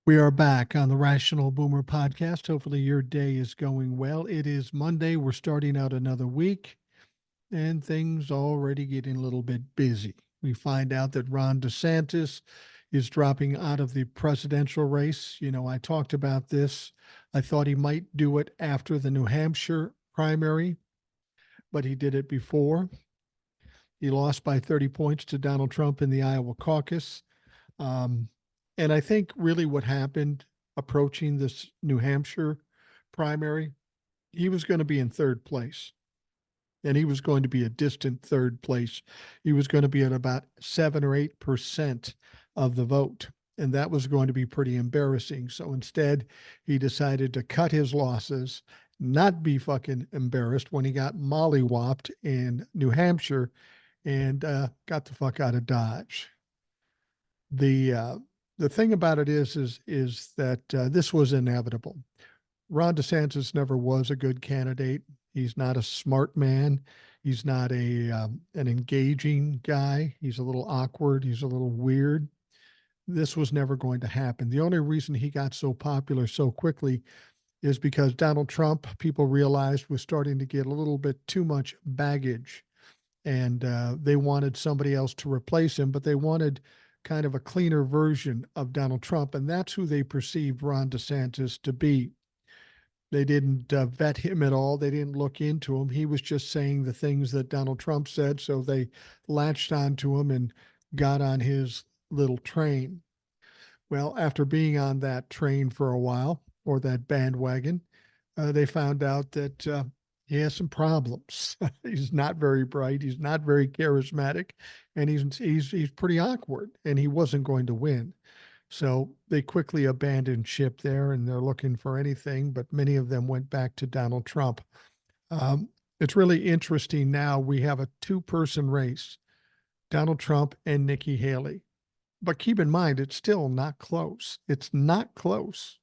We are back on the Rational Boomer podcast. Hopefully, your day is going well. It is Monday. We're starting out another week, and things already getting a little bit busy. We find out that Ron DeSantis is dropping out of the presidential race. I talked about this. I thought he might do it after the New Hampshire primary, but he did it before. He lost by 30 points to Donald Trump in the Iowa caucus. Um, and I think really what happened approaching this New Hampshire primary, he was going to be in third place. And he was going to be a distant third place. He was going to be at about 7 or 8% of the vote. And that was going to be pretty embarrassing. So instead, he decided to cut his losses, not be fucking embarrassed when he got mollywopped in New Hampshire and got the fuck out of Dodge. The thing about it is that this was inevitable. Ron DeSantis never was a good candidate. He's not a smart man. He's not an engaging guy. He's a little awkward. He's a little weird. This was never going to happen. The only reason he got so popular so quickly is because Donald Trump, people realized, was starting to get a little bit too much baggage, and they wanted somebody else to replace him, but they wanted kind of a cleaner version of Donald Trump, and that's who they perceived Ron DeSantis to be. They didn't vet him at all. They didn't look into him. He was just saying the things that Donald Trump said, so they latched onto him and got on his little train. Well, after being on that train for a while, or that bandwagon, they found out that he has some problems. He's not very bright. He's not very charismatic, and he's pretty awkward. And he wasn't going to win. So they quickly abandoned ship there, and they're looking for anything. But many of them went back to Donald Trump. It's really interesting now. We have a two-person race: Donald Trump and Nikki Haley. But keep in mind, it's still not close. It's not close.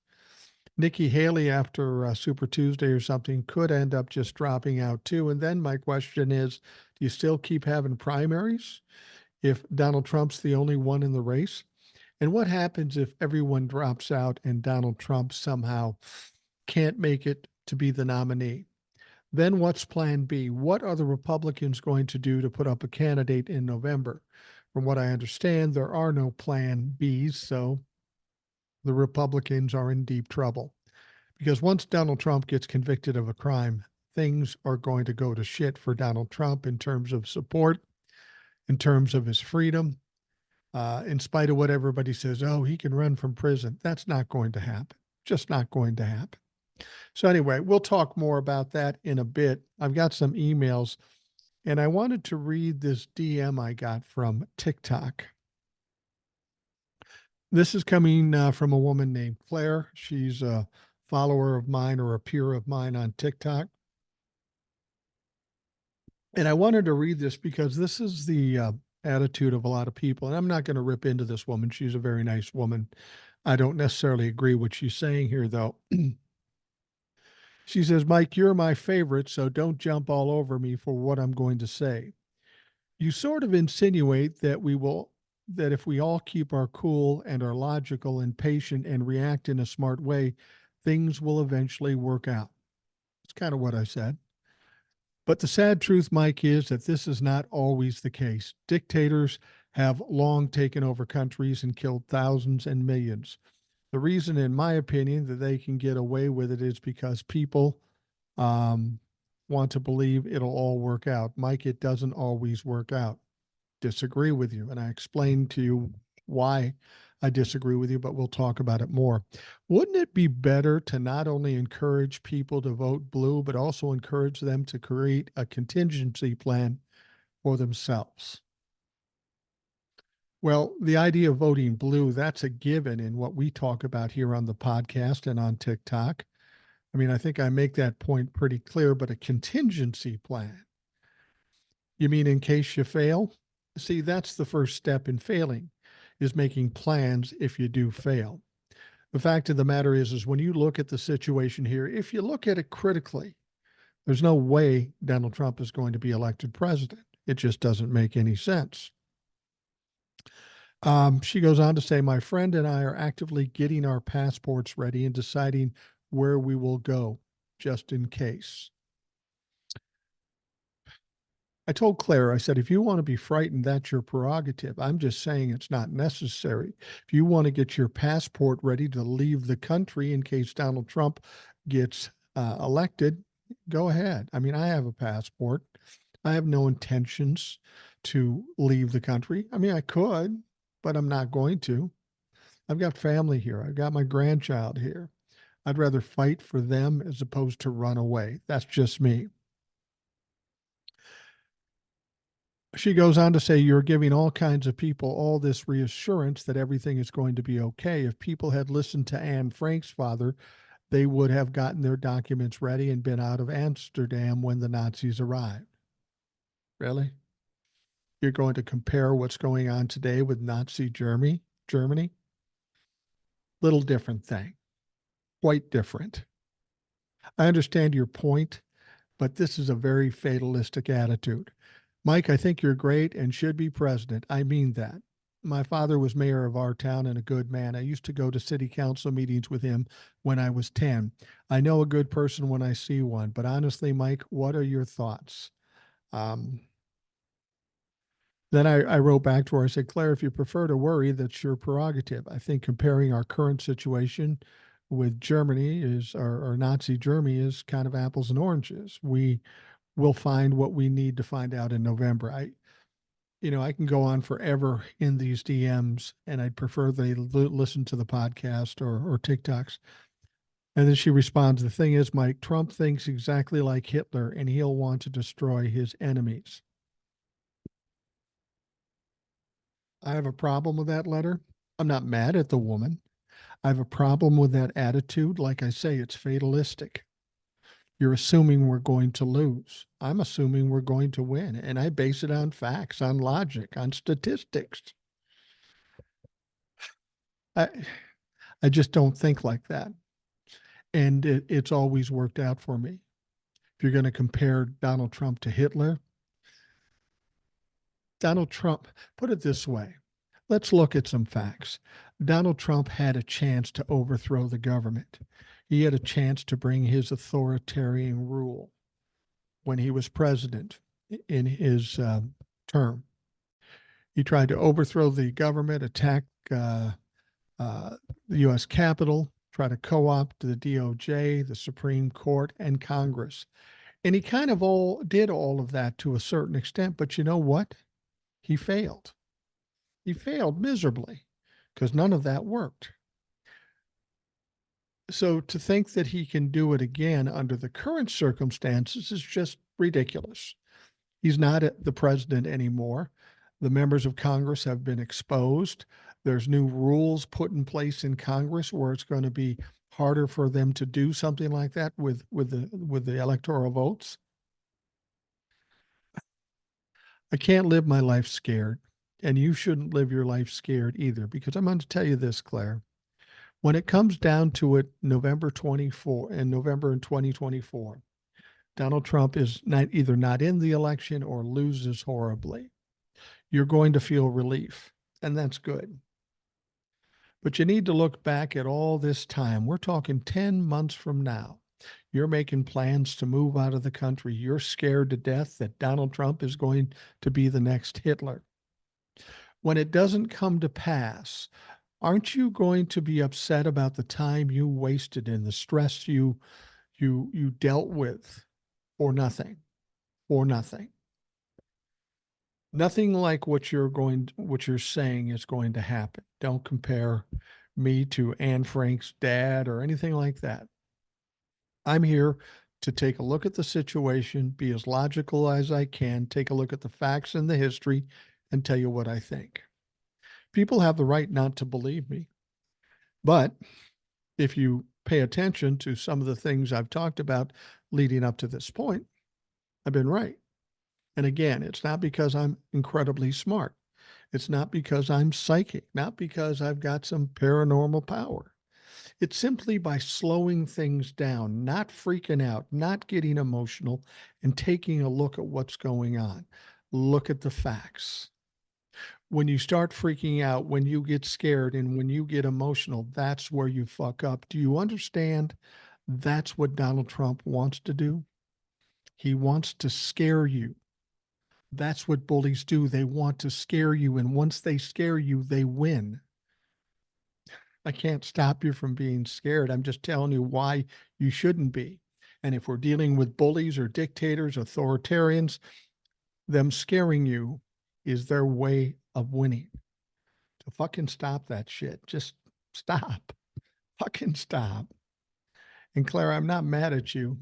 Nikki Haley, after Super Tuesday or something, could end up just dropping out too. And then my question is, do you still keep having primaries if Donald Trump's the only one in the race? And what happens if everyone drops out and Donald Trump somehow can't make it to be the nominee? Then what's plan B? What are the Republicans going to do to put up a candidate in November? From what I understand, there are no plan Bs, so the Republicans are in deep trouble. Because once Donald Trump gets convicted of a crime, things are going to go to shit for Donald Trump in terms of support, in terms of his freedom, in spite of what everybody says, oh, he can run from prison. That's not going to happen. Just not going to happen. So anyway, we'll talk more about that in a bit. I've got some emails, and I wanted to read this DM I got from TikTok. This is coming from a woman named Claire. She's a follower of mine or a peer of mine on TikTok. And I wanted to read this because this is the attitude of a lot of people. And I'm not going to rip into this woman. She's a very nice woman. I don't necessarily agree what she's saying here, though. She says, Mike, you're my favorite, so don't jump all over me for what I'm going to say. You sort of insinuate that if we all keep our cool and are logical and patient and react in a smart way, things will eventually work out. It's kind of what I said. But the sad truth, Mike, is that this is not always the case. Dictators have long taken over countries and killed thousands and millions. The reason, in my opinion, that they can get away with it is because people want to believe it'll all work out. Mike, it doesn't always work out. Disagree with you. And I explained to you why I disagree with you, but we'll talk about it more. Wouldn't it be better to not only encourage people to vote blue, but also encourage them to create a contingency plan for themselves? Well, the idea of voting blue, that's a given in what we talk about here on the podcast and on TikTok. I mean, I think I make that point pretty clear, but a contingency plan. You mean in case you fail? See, that's the first step in failing, is making plans if you do fail. The fact of the matter is when you look at the situation here, if you look at it critically, there's no way Donald Trump is going to be elected president. It just doesn't make any sense. She goes on to say, my friend and I are actively getting our passports ready and deciding where we will go, just in case. I told Claire, I said, if you want to be frightened, that's your prerogative. I'm just saying it's not necessary. If you want to get your passport ready to leave the country in case Donald Trump gets elected, go ahead. I mean, I have a passport. I have no intentions to leave the country. I mean, I could, but I'm not going to. I've got family here. I've got my grandchild here. I'd rather fight for them as opposed to run away. That's just me. She goes on to say, you're giving all kinds of people all this reassurance that everything is going to be okay. If people had listened to Anne Frank's father, they would have gotten their documents ready and been out of Amsterdam when the Nazis arrived. Really? You're going to compare what's going on today with Nazi Germany? Little different thing. Quite different. I understand your point, but this is a very fatalistic attitude. Mike, I think you're great and should be president. I mean that. My father was mayor of our town and a good man. I used to go to city council meetings with him when I was 10. I know a good person when I see one, but honestly, Mike, what are your thoughts? Um, then I wrote back to her. I said, Claire, if you prefer to worry, that's your prerogative. I think comparing our current situation with Germany or Nazi Germany is kind of apples and oranges. We will find what we need to find out in November. I can go on forever in these DMs, and I'd prefer they listen to the podcast or TikToks. And then she responds, the thing is, Mike, Trump thinks exactly like Hitler, and he'll want to destroy his enemies. I have a problem with that letter. I'm not mad at the woman. I have a problem with that attitude. Like I say, it's fatalistic. You're assuming we're going to lose. I'm assuming we're going to win. And I base it on facts, on logic, on statistics. I, I just don't think like that. And it's always worked out for me. If you're going to compare Donald Trump to Hitler, Donald Trump, put it this way. Let's look at some facts. Donald Trump had a chance to overthrow the government. He had a chance to bring his authoritarian rule when he was president in his term. He tried to overthrow the government, attack the U.S. Capitol, try to co-opt the DOJ, the Supreme Court, and Congress. And he kind of did all of that to a certain extent. But you know what? He failed. He failed miserably because none of that worked. So to think that he can do it again under the current circumstances is just ridiculous. He's not the president anymore. The members of Congress have been exposed. There's new rules put in place in Congress where it's going to be harder for them to do something like that with the electoral votes. I can't live my life scared, and you shouldn't live your life scared either, because I'm going to tell you this, Claire. When it comes down to it, November 24 and November in 2024, Donald Trump is either not in the election or loses horribly. You're going to feel relief, and that's good. But you need to look back at all this time. We're talking 10 months from now. You're making plans to move out of the country. You're scared to death that Donald Trump is going to be the next Hitler. When it doesn't come to pass, aren't you going to be upset about the time you wasted and the stress you dealt with for nothing? For nothing. Nothing like what you're saying is going to happen. Don't compare me to Anne Frank's dad or anything like that. I'm here to take a look at the situation, be as logical as I can, take a look at the facts and the history, and tell you what I think. People have the right not to believe me. But if you pay attention to some of the things I've talked about leading up to this point, I've been right. And again, it's not because I'm incredibly smart. It's not because I'm psychic, not because I've got some paranormal power. It's simply by slowing things down, not freaking out, not getting emotional, and taking a look at what's going on. Look at the facts. When you start freaking out, when you get scared, and when you get emotional, that's where you fuck up. Do you understand? That's what Donald Trump wants to do. He wants to scare you. That's what bullies do. They want to scare you. And once they scare you, they win. I can't stop you from being scared. I'm just telling you why you shouldn't be. And if we're dealing with bullies or dictators, authoritarians, them scaring you is their way of winning. So fucking stop that shit. Just stop. Fucking stop. And Claire, I'm not mad at you.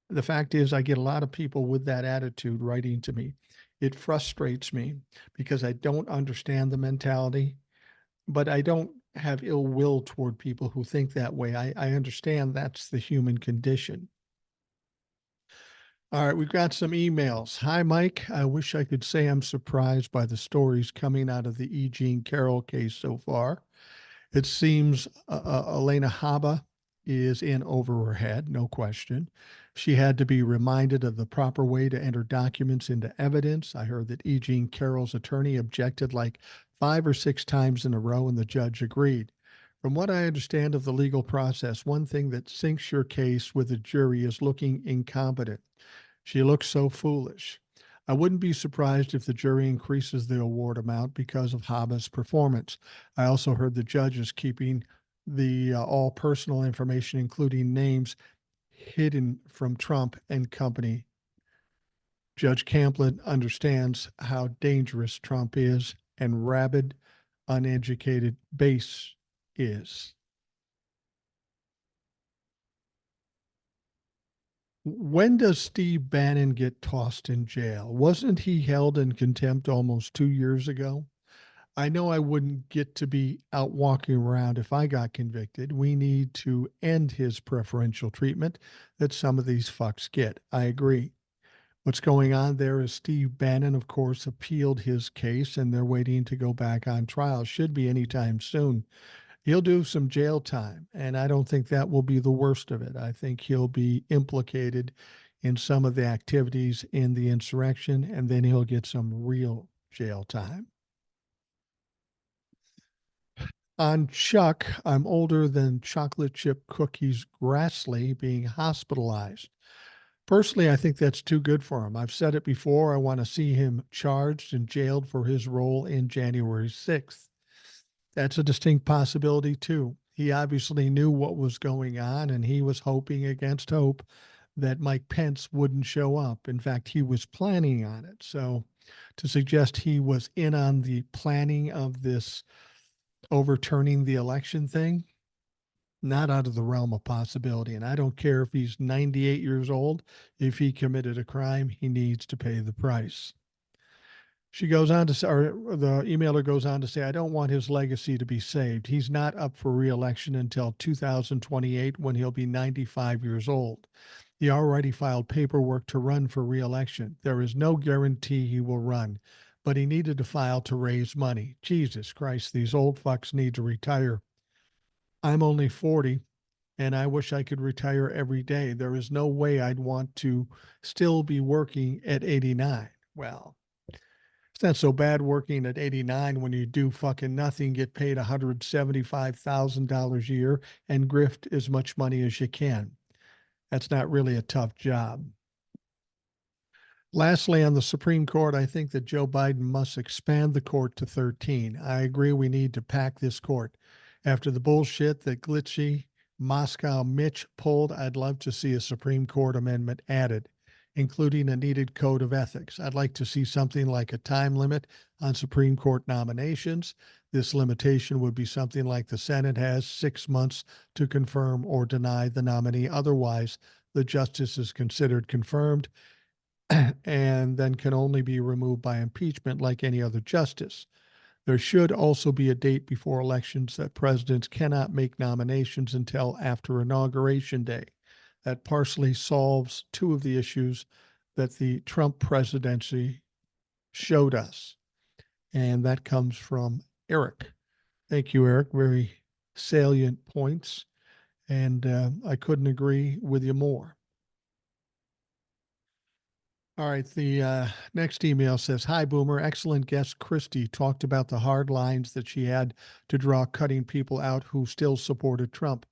The fact is, I get a lot of people with that attitude writing to me. It frustrates me because I don't understand the mentality, but I don't have ill will toward people who think that way. I understand that's the human condition. All right, we've got some emails. Hi, Mike. I wish I could say I'm surprised by the stories coming out of the E. Jean Carroll case so far. It seems Elena Haba is in over her head, no question. She had to be reminded of the proper way to enter documents into evidence. I heard that E. Jean Carroll's attorney objected like 5 or 6 times in a row, and the judge agreed. From what I understand of the legal process, one thing that sinks your case with a jury is looking incompetent. She looks so foolish. I wouldn't be surprised if the jury increases the award amount because of Haba's performance. I also heard the judge is keeping the all personal information, including names, hidden from Trump and company. Judge Camplin understands how dangerous Trump is and rabid, uneducated base is. When does Steve Bannon get tossed in jail? Wasn't he held in contempt almost 2 years ago? I know I wouldn't get to be out walking around if I got convicted. We need to end his preferential treatment that some of these fucks get. I agree. What's going on there is Steve Bannon, of course, appealed his case and they're waiting to go back on trial. Should be anytime soon. He'll do some jail time, and I don't think that will be the worst of it. I think he'll be implicated in some of the activities in the insurrection, and then he'll get some real jail time. On Chuck, I'm older than chocolate chip cookies Grassley being hospitalized. Personally, I think that's too good for him. I've said it before. I want to see him charged and jailed for his role in January 6th. That's a distinct possibility, too. He obviously knew what was going on, and he was hoping against hope that Mike Pence wouldn't show up. In fact, he was planning on it. So to suggest he was in on the planning of this overturning the election thing, not out of the realm of possibility. And I don't care if he's 98 years old. If he committed a crime, he needs to pay the price. She goes on to say, or the emailer goes on to say, I don't want his legacy to be saved. He's not up for reelection until 2028 when he'll be 95 years old. He already filed paperwork to run for reelection. There is no guarantee he will run, but he needed to file to raise money. Jesus Christ, these old fucks need to retire. I'm only 40 and I wish I could retire every day. There is no way I'd want to still be working at 89. Well, it's not so bad working at 89 when you do fucking nothing, get paid $175,000 a year, and grift as much money as you can. That's not really a tough job. Lastly, on the Supreme Court, I think that Joe Biden must expand the court to 13. I agree we need to pack this court. After the bullshit that glitchy Moscow Mitch pulled, I'd love to see a Supreme Court amendment added, including a needed code of ethics. I'd like to see something like a time limit on Supreme Court nominations. This limitation would be something like the Senate has 6 months to confirm or deny the nominee. Otherwise, the justice is considered confirmed and then can only be removed by impeachment like any other justice. There should also be a date before elections that presidents cannot make nominations until after Inauguration Day. That partially solves two of the issues that the Trump presidency showed us. And that comes from Eric. Thank you, Eric. Very salient points. And I couldn't agree with you more. All right. The next email says, "Hi, Boomer. Excellent guest Christie talked about the hard lines that she had to draw cutting people out who still supported Trump.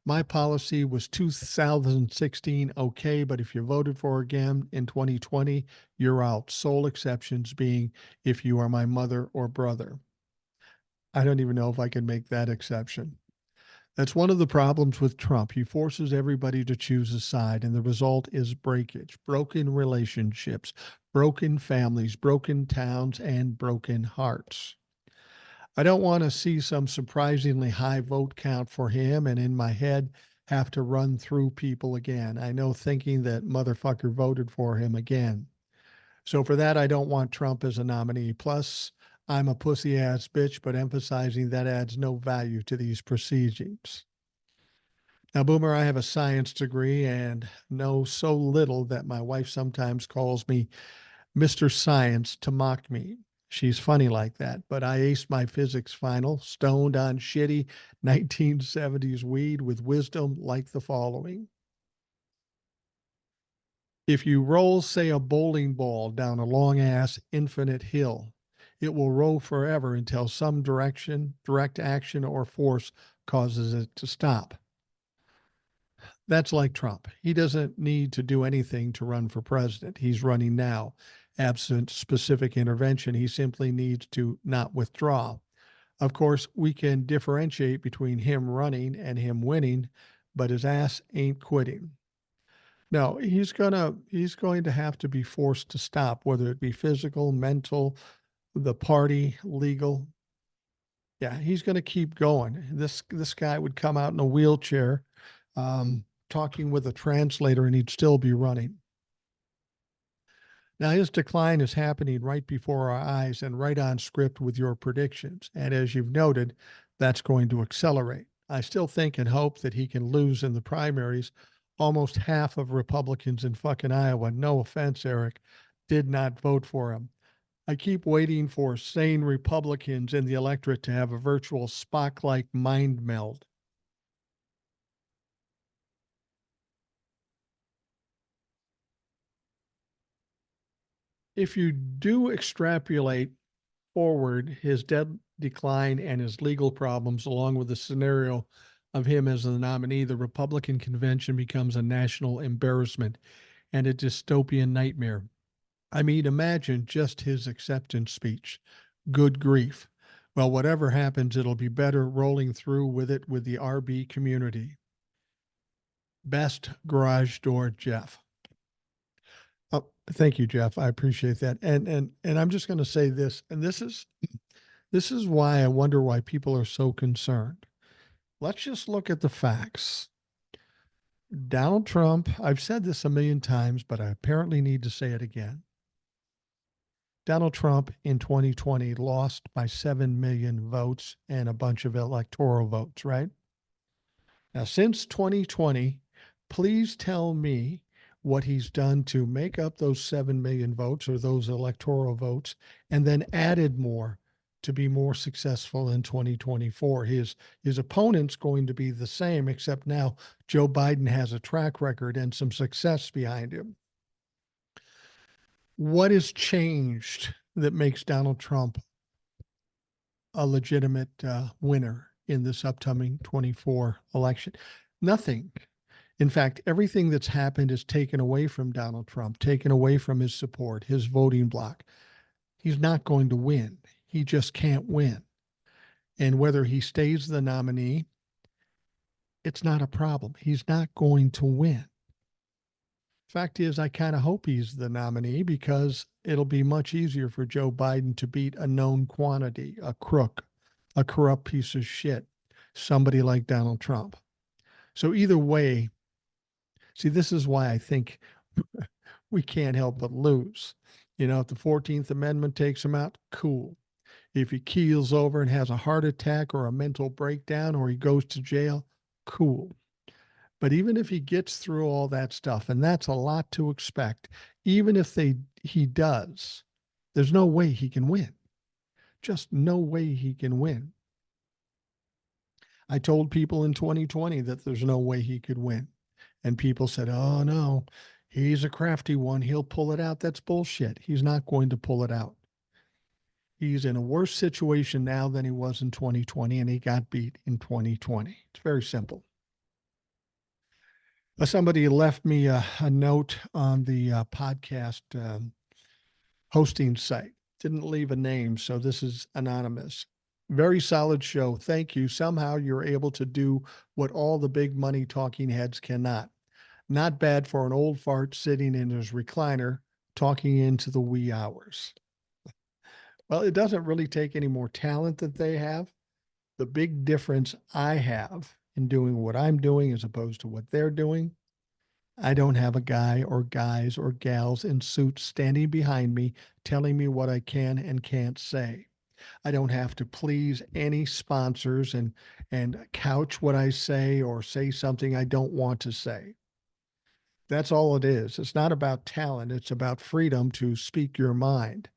My policy was 2016 okay, but if you voted for again in 2020, you're out. Sole exceptions being if you are my mother or brother." I don't even know if I can make that exception. That's one of the problems with Trump. He forces everybody to choose a side, and the result is breakage, broken relationships, broken families, broken towns, and broken hearts. I don't want to see some surprisingly high vote count for him and in my head have to run through people again. I know thinking that motherfucker voted for him again. So for that, I don't want Trump as a nominee. Plus, I'm a pussy ass bitch, but emphasizing that adds no value to these proceedings. Now, Boomer, I have a science degree and know so little that my wife sometimes calls me Mr. Science to mock me. She's funny like that, but I aced my physics final, stoned on shitty 1970s weed with wisdom like the following. If you roll, say, a bowling ball down a long ass infinite hill, it will roll forever until some direction, direct action, or force causes it to stop. That's like Trump. He doesn't need to do anything to run for president. He's running now. Absent specific intervention, he simply needs to not withdraw. Of course, we can differentiate between him running and him winning, but his ass ain't quitting. No, he's going to have to be forced to stop, whether it be physical, mental, the party, legal. Yeah, he's going to keep going. This guy would come out in a wheelchair, talking with a translator, and he'd still be running. Now, his decline is happening right before our eyes and right on script with your predictions. And as you've noted, that's going to accelerate. I still think and hope that he can lose in the primaries. Almost half of Republicans in fucking Iowa, no offense, Eric, did not vote for him. I keep waiting for sane Republicans in the electorate to have a virtual Spock like mind meld. If you do extrapolate forward his dead decline and his legal problems, along with the scenario of him as the nominee, the Republican convention becomes a national embarrassment and a dystopian nightmare. I mean, imagine just his acceptance speech. Good grief. Well, whatever happens, it'll be better rolling through with it with the RB community. Best garage door, Jeff. Oh, thank you, Jeff. I appreciate that. And I'm just going to say this, and this is why I wonder why people are so concerned. Let's just look at the facts. Donald Trump, I've said this a million times, but I apparently need to say it again. Donald Trump in 2020 lost by 7 million votes and a bunch of electoral votes, right? Now, since 2020, please tell me what he's done to make up those 7 million votes or those electoral votes and then added more to be more successful in 2024. His opponent's going to be the same, except now Joe Biden has a track record and some success behind him. What has changed that makes Donald Trump a legitimate winner in this upcoming 24 election? Nothing. In fact, everything that's happened is taken away from Donald Trump, taken away from his support, his voting bloc. He's not going to win. He just can't win. And whether he stays the nominee, it's not a problem. He's not going to win. Fact is, I kind of hope he's the nominee because it'll be much easier for Joe Biden to beat a known quantity, a crook, a corrupt piece of shit, somebody like Donald Trump. So either way, see, this is why I think we can't help but lose. You know, if the 14th Amendment takes him out, cool. If he keels over and has a heart attack or a mental breakdown or he goes to jail, cool. But even if he gets through all that stuff, and that's a lot to expect, even if he does, there's no way he can win. Just no way he can win. I told people in 2020 that there's no way he could win. And people said, oh no, He's a crafty one. He'll pull it out. That's bullshit. He's not going to pull it out. He's in a worse situation now than he was in 2020, and he got beat in 2020. It's very simple. Somebody left me a note on the podcast hosting site. Didn't leave a name, so this is anonymous. Very solid show. Thank you. Somehow you're able to do what all the big money talking heads cannot. Not bad for an old fart sitting in his recliner talking into the wee hours. Well, it doesn't really take any more talent that they have. The big difference I have in doing what I'm doing as opposed to what they're doing, I don't have a guy or guys or gals in suits standing behind me telling me what I can and can't say. I don't have to please any sponsors and couch what I say or say something I don't want to say. That's all it is. It's not about talent, it's about freedom to speak your mind.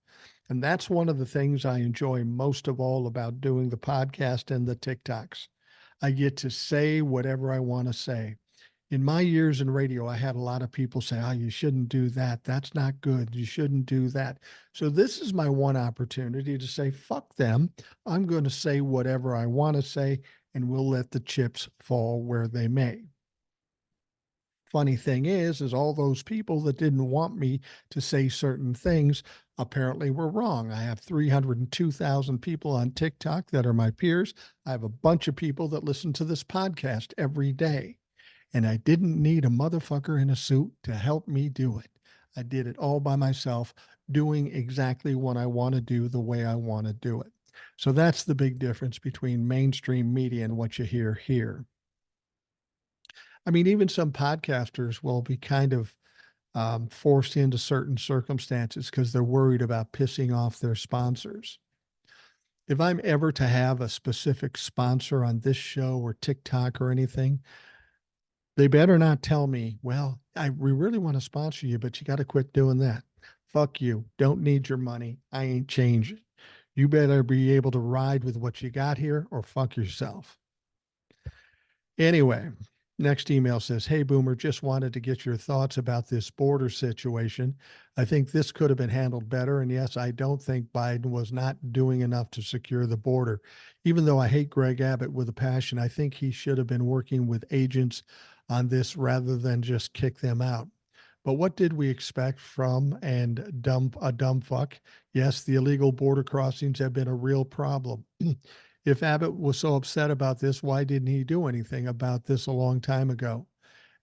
And that's one of the things I enjoy most of all about doing the podcast and the TikToks. I get to say whatever I want to say. In my years in radio, I had a lot of people say, oh, you shouldn't do that. That's not good. You shouldn't do that. So this is my one opportunity to say, fuck them. I'm going to say whatever I want to say, and we'll let the chips fall where they may. Funny thing is all those people that didn't want me to say certain things apparently were wrong. I have 302,000 people on TikTok that are my peers. I have a bunch of people that listen to this podcast every day. And I didn't need a motherfucker in a suit to help me do it. I did it all by myself, doing exactly what I want to do the way I want to do it. So that's the big difference between mainstream media and what you hear here. I mean, even some podcasters will be kind of forced into certain circumstances because they're worried about pissing off their sponsors. If I'm ever to have a specific sponsor on this show or TikTok or anything, they better not tell me, well, we really want to sponsor you, but you got to quit doing that. Fuck you. Don't need your money. I ain't changing. You better be able to ride with what you got here or fuck yourself. Anyway, next email says, hey, Boomer, just wanted to get your thoughts about this border situation. I think this could have been handled better. And yes, I don't think Biden was not doing enough to secure the border. Even though I hate Greg Abbott with a passion, I think he should have been working with agents on this rather than just kick them out. But what did we expect from a dumb fuck? Yes, the illegal border crossings have been a real problem. If Abbott was so upset about this, why didn't he do anything about this a long time ago?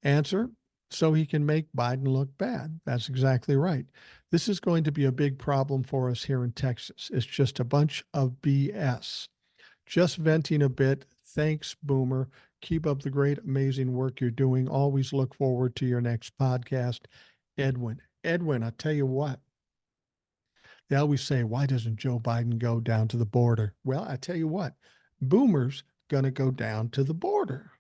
Answer, so he can make Biden look bad. That's exactly right. This is going to be a big problem for us here in Texas. It's just a bunch of BS. Just venting a bit. Thanks, Boomer. Keep up the great, amazing work you're doing. Always look forward to your next podcast. Edwin. Edwin, I tell you what. They always say, why doesn't Joe Biden go down to the border? Well, I tell you what, Boomer's going to go down to the border.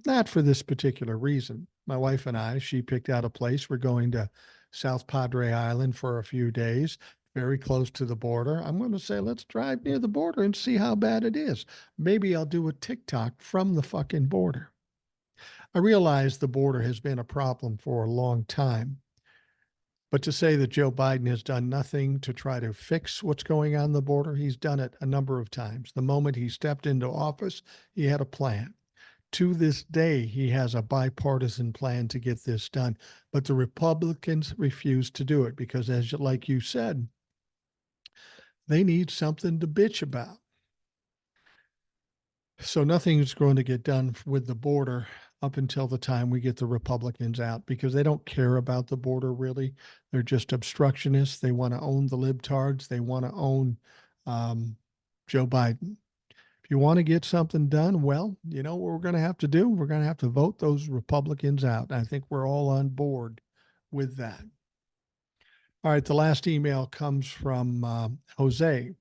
Not for this particular reason. My wife and I, she picked out a place. We're going to South Padre Island for a few days, very close to the border. I'm going to say, let's drive near the border and see how bad it is. Maybe I'll do a TikTok from the fucking border. I realize the border has been a problem for a long time. But to say that Joe Biden has done nothing to try to fix what's going on the border, he's done it a number of times. The moment he stepped into office, he had a plan. To this day, he has a bipartisan plan to get this done. But the Republicans refuse to do it because, as like you said, they need something to bitch about. So nothing's going to get done with the border up until the time we get the Republicans out because they don't care about the border really. They're just obstructionists. They want to own the libtards. They want to own Joe Biden. If you want to get something done, well, you know what we're going to have to do? We're going to have to vote those Republicans out. I think we're all on board with that. All right, the last email comes from Jose.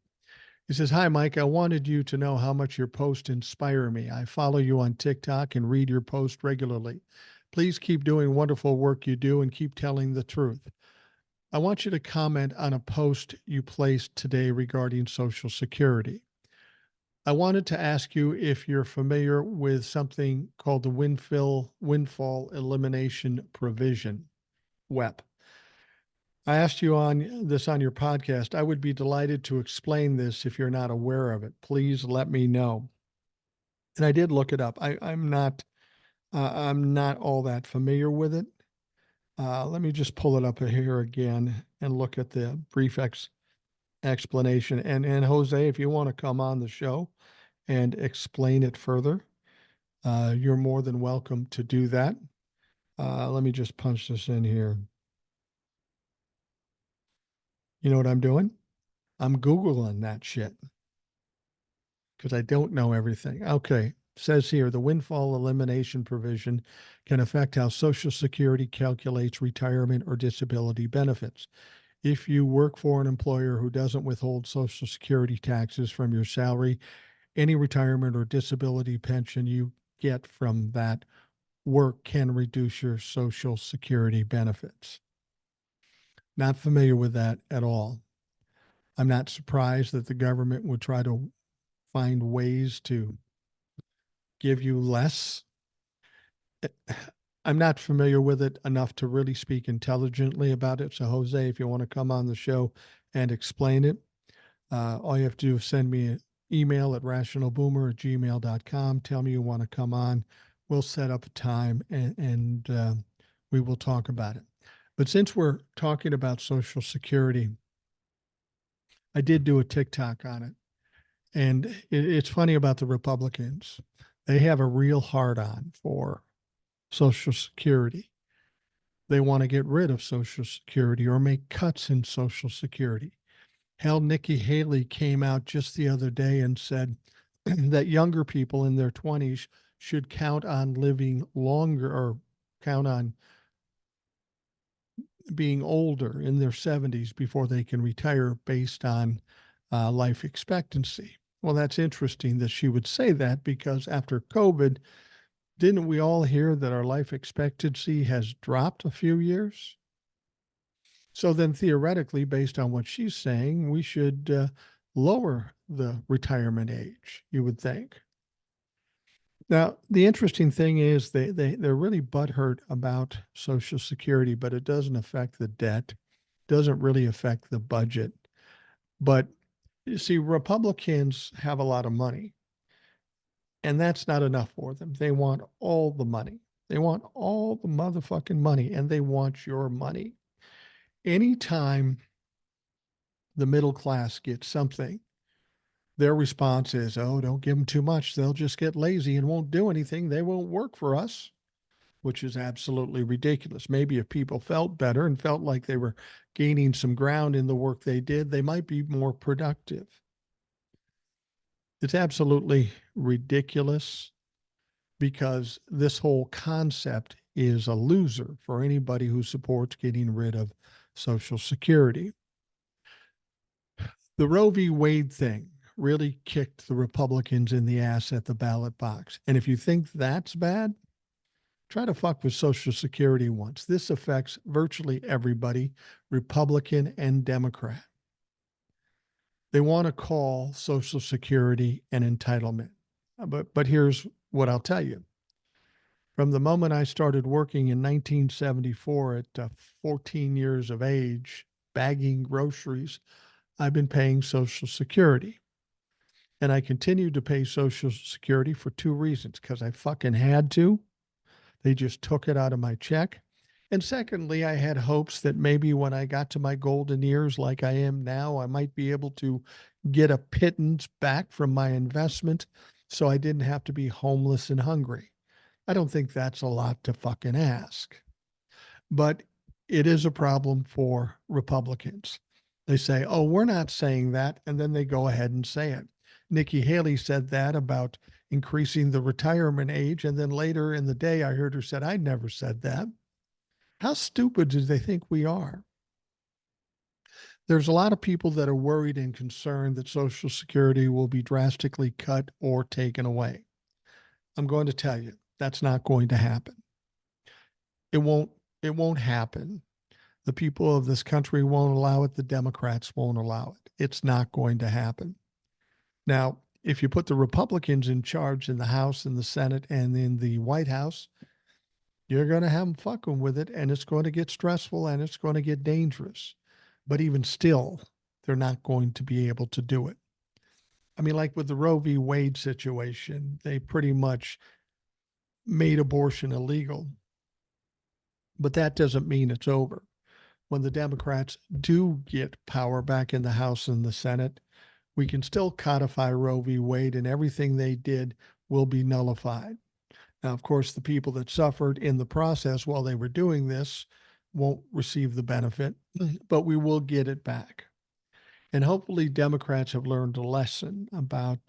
He says, hi, Mike. I wanted you to know how much your posts inspire me. I follow you on TikTok and read your posts regularly. Please keep doing wonderful work you do and keep telling the truth. I want you to comment on a post you placed today regarding Social Security. I wanted to ask you if you're familiar with something called the windfall elimination provision. WEP. I asked you on your podcast. I would be delighted to explain this if you're not aware of it. Please let me know. And I did look it up. I'm not all that familiar with it. Let me just pull it up here again and look at the brief explanation. And Jose, if you want to come on the show and explain it further, you're more than welcome to do that. Let me just punch this in here. You know what I'm doing? I'm Googling that shit because I don't know everything. Okay. Says here the windfall elimination provision can affect how Social Security calculates retirement or disability benefits. If you work for an employer who doesn't withhold Social Security taxes from your salary, any retirement or disability pension you get from that work can reduce your Social Security benefits. Not familiar with that at all. I'm not surprised that the government would try to find ways to give you less. I'm not familiar with it enough to really speak intelligently about it. So, Jose, if you want to come on the show and explain it, all you have to do is send me an email at rationalboomer@gmail.com. Tell me you want to come on. We'll set up a time and we will talk about it. But since we're talking about Social Security, I did do a TikTok on it. And it's funny about the Republicans. They have a real hard on for Social Security. They want to get rid of Social Security or make cuts in Social Security. Hell, Nikki Haley came out just the other day and said that younger people in their 20s should count on living longer or count on being older in their 70s before they can retire based on life expectancy. Well, that's interesting that she would say that because after COVID, didn't we all hear that our life expectancy has dropped a few years? So then theoretically, based on what she's saying, we should lower the retirement age, you would think. Now, the interesting thing is they're really butthurt about Social Security, but it doesn't affect the debt, doesn't really affect the budget. But you see, Republicans have a lot of money, and that's not enough for them. They want all the money. They want all the motherfucking money, and they want your money. Anytime the middle class gets something, their response is, oh, don't give them too much. They'll just get lazy and won't do anything. They won't work for us, which is absolutely ridiculous. Maybe if people felt better and felt like they were gaining some ground in the work they did, they might be more productive. It's absolutely ridiculous because this whole concept is a loser for anybody who supports getting rid of Social Security. The Roe v. Wade thing really kicked the Republicans in the ass at the ballot box. And if you think that's bad, try to fuck with Social Security once. This affects virtually everybody, Republican and Democrat. They want to call Social Security an entitlement. But here's what I'll tell you. From the moment I started working in 1974 at 14 years of age, bagging groceries, I've been paying Social Security. And I continued to pay Social Security for two reasons, because I fucking had to. They just took it out of my check. And secondly, I had hopes that maybe when I got to my golden years like I am now, I might be able to get a pittance back from my investment so I didn't have to be homeless and hungry. I don't think that's a lot to fucking ask. But it is a problem for Republicans. They say, oh, we're not saying that. And then they go ahead and say it. Nikki Haley said that about increasing the retirement age. And then later in the day, I heard her said, I never said that. How stupid do they think we are? There's a lot of people that are worried and concerned that Social Security will be drastically cut or taken away. I'm going to tell you, that's not going to happen. It won't happen. The people of this country won't allow it. The Democrats won't allow it. It's not going to happen. Now, if you put the Republicans in charge in the House and the Senate and in the White House, You're going to have them fucking with it, and it's going to get stressful and it's going to get dangerous. But even still, they're not going to be able to do it. I mean, like with the Roe v. Wade situation, they pretty much made abortion illegal. But that doesn't mean it's over. When the Democrats do get power back in the House and the Senate, we can still codify Roe v. Wade, and everything they did will be nullified. Now, of course, the people that suffered in the process while they were doing this won't receive the benefit, but we will get it back. And hopefully, Democrats have learned a lesson about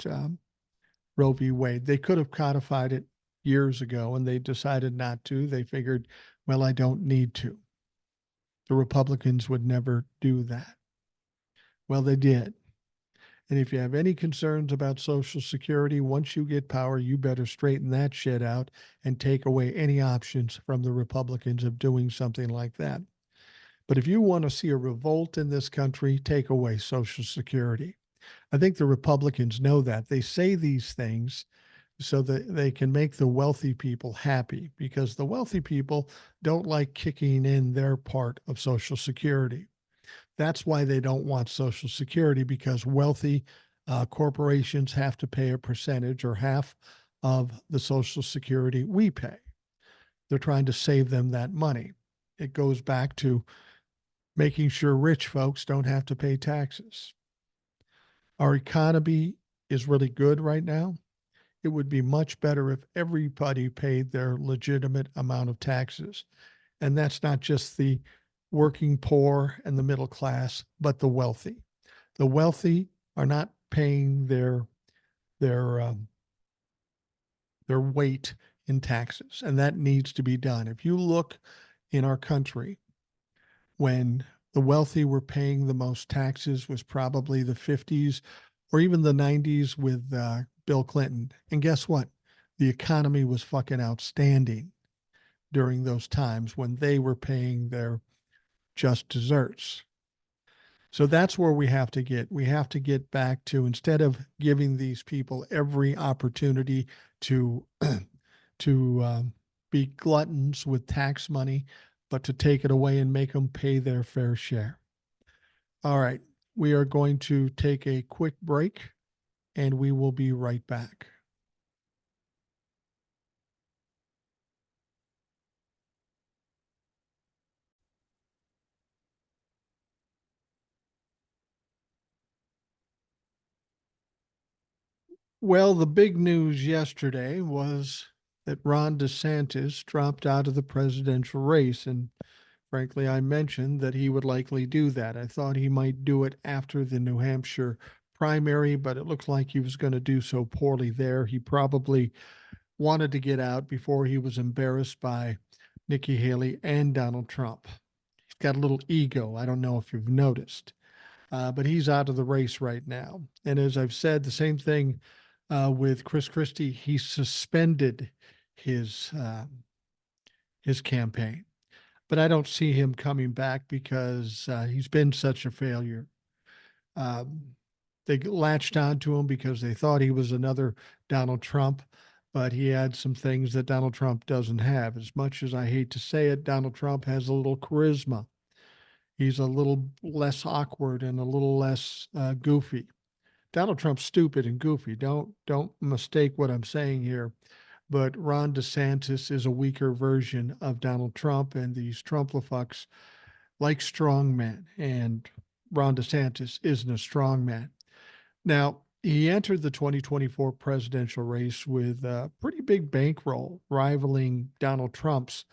Roe v. Wade. They could have codified it years ago, and they decided not to. They figured, well, I don't need to. The Republicans would never do that. Well, they did. And if you have any concerns about Social Security, once you get power, you better straighten that shit out and take away any options from the Republicans of doing something like that. But if you want to see a revolt in this country, take away Social Security. I think the Republicans know that. They say these things so that they can make the wealthy people happy, because the wealthy people don't like kicking in their part of Social Security. That's why they don't want Social Security, because wealthy corporations have to pay a percentage or half of the Social Security we pay. They're trying to save them that money. It goes back to making sure rich folks don't have to pay taxes. Our economy is really good right now. It would be much better if everybody paid their legitimate amount of taxes. And that's not just the working poor and the middle class, but the wealthy. The wealthy are not paying their weight in taxes, and that needs to be done. If you look in our country, when the wealthy were paying the most taxes was probably the 50s or even the 90s with Bill Clinton. And guess what? The economy was fucking outstanding during those times when they were paying their just desserts. So that's where we have to get. We have to get back to, instead of giving these people every opportunity to be gluttons with tax money, but to take it away and make them pay their fair share. All right, we are going to take a quick break, and we will be right back. Well, the big news yesterday was that Ron DeSantis dropped out of the presidential race. And frankly, I mentioned that he would likely do that. I thought he might do it after the New Hampshire primary, but it looks like he was going to do so poorly there. He probably wanted to get out before he was embarrassed by Nikki Haley and Donald Trump. He's got a little ego. I don't know if you've noticed, but he's out of the race right now. And as I've said, the same thing with Chris Christie. He suspended his campaign, but I don't see him coming back because he's been such a failure. They latched onto him because they thought he was another Donald Trump, but he had some things that Donald Trump doesn't have. As much as I hate to say it, Donald Trump has a little charisma. He's a little less awkward and a little less goofy. Donald Trump's stupid and goofy. Don't mistake what I'm saying here. But Ron DeSantis is a weaker version of Donald Trump, and these Trumplafucks like strong men, and Ron DeSantis isn't a strong man. Now, he entered the 2024 presidential race with a pretty big bankroll, rivaling Donald Trump's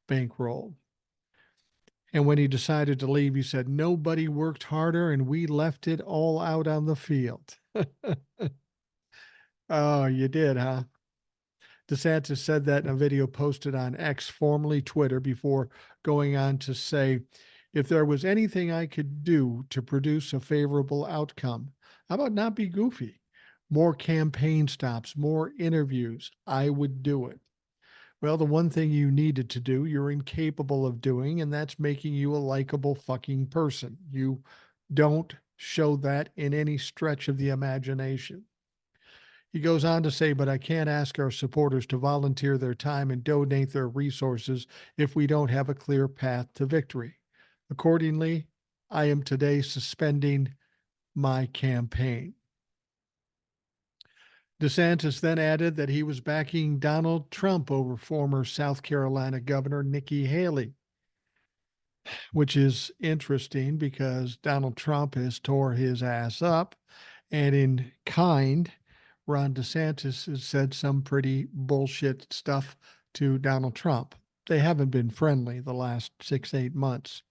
bankroll. And when he decided to leave, he said, "Nobody worked harder, and we left it all out on the field." Oh, you did, huh? DeSantis said that in a video posted on X, formerly Twitter, before going on to say, "If there was anything I could do to produce a favorable outcome, how about not be goofy? More campaign stops, more interviews. I would do it." Well, the one thing you needed to do, you're incapable of doing, and that's making you a likable fucking person. You don't show that in any stretch of the imagination. He goes on to say, but I can't ask our supporters to volunteer their time and donate their resources if we don't have a clear path to victory. Accordingly, I am today suspending my campaign. DeSantis then added that he was backing Donald Trump over former South Carolina Governor Nikki Haley, which is interesting because Donald Trump has tore his ass up, and in kind, Ron DeSantis has said some pretty bullshit stuff to Donald Trump. They haven't been friendly the last 6-8 months.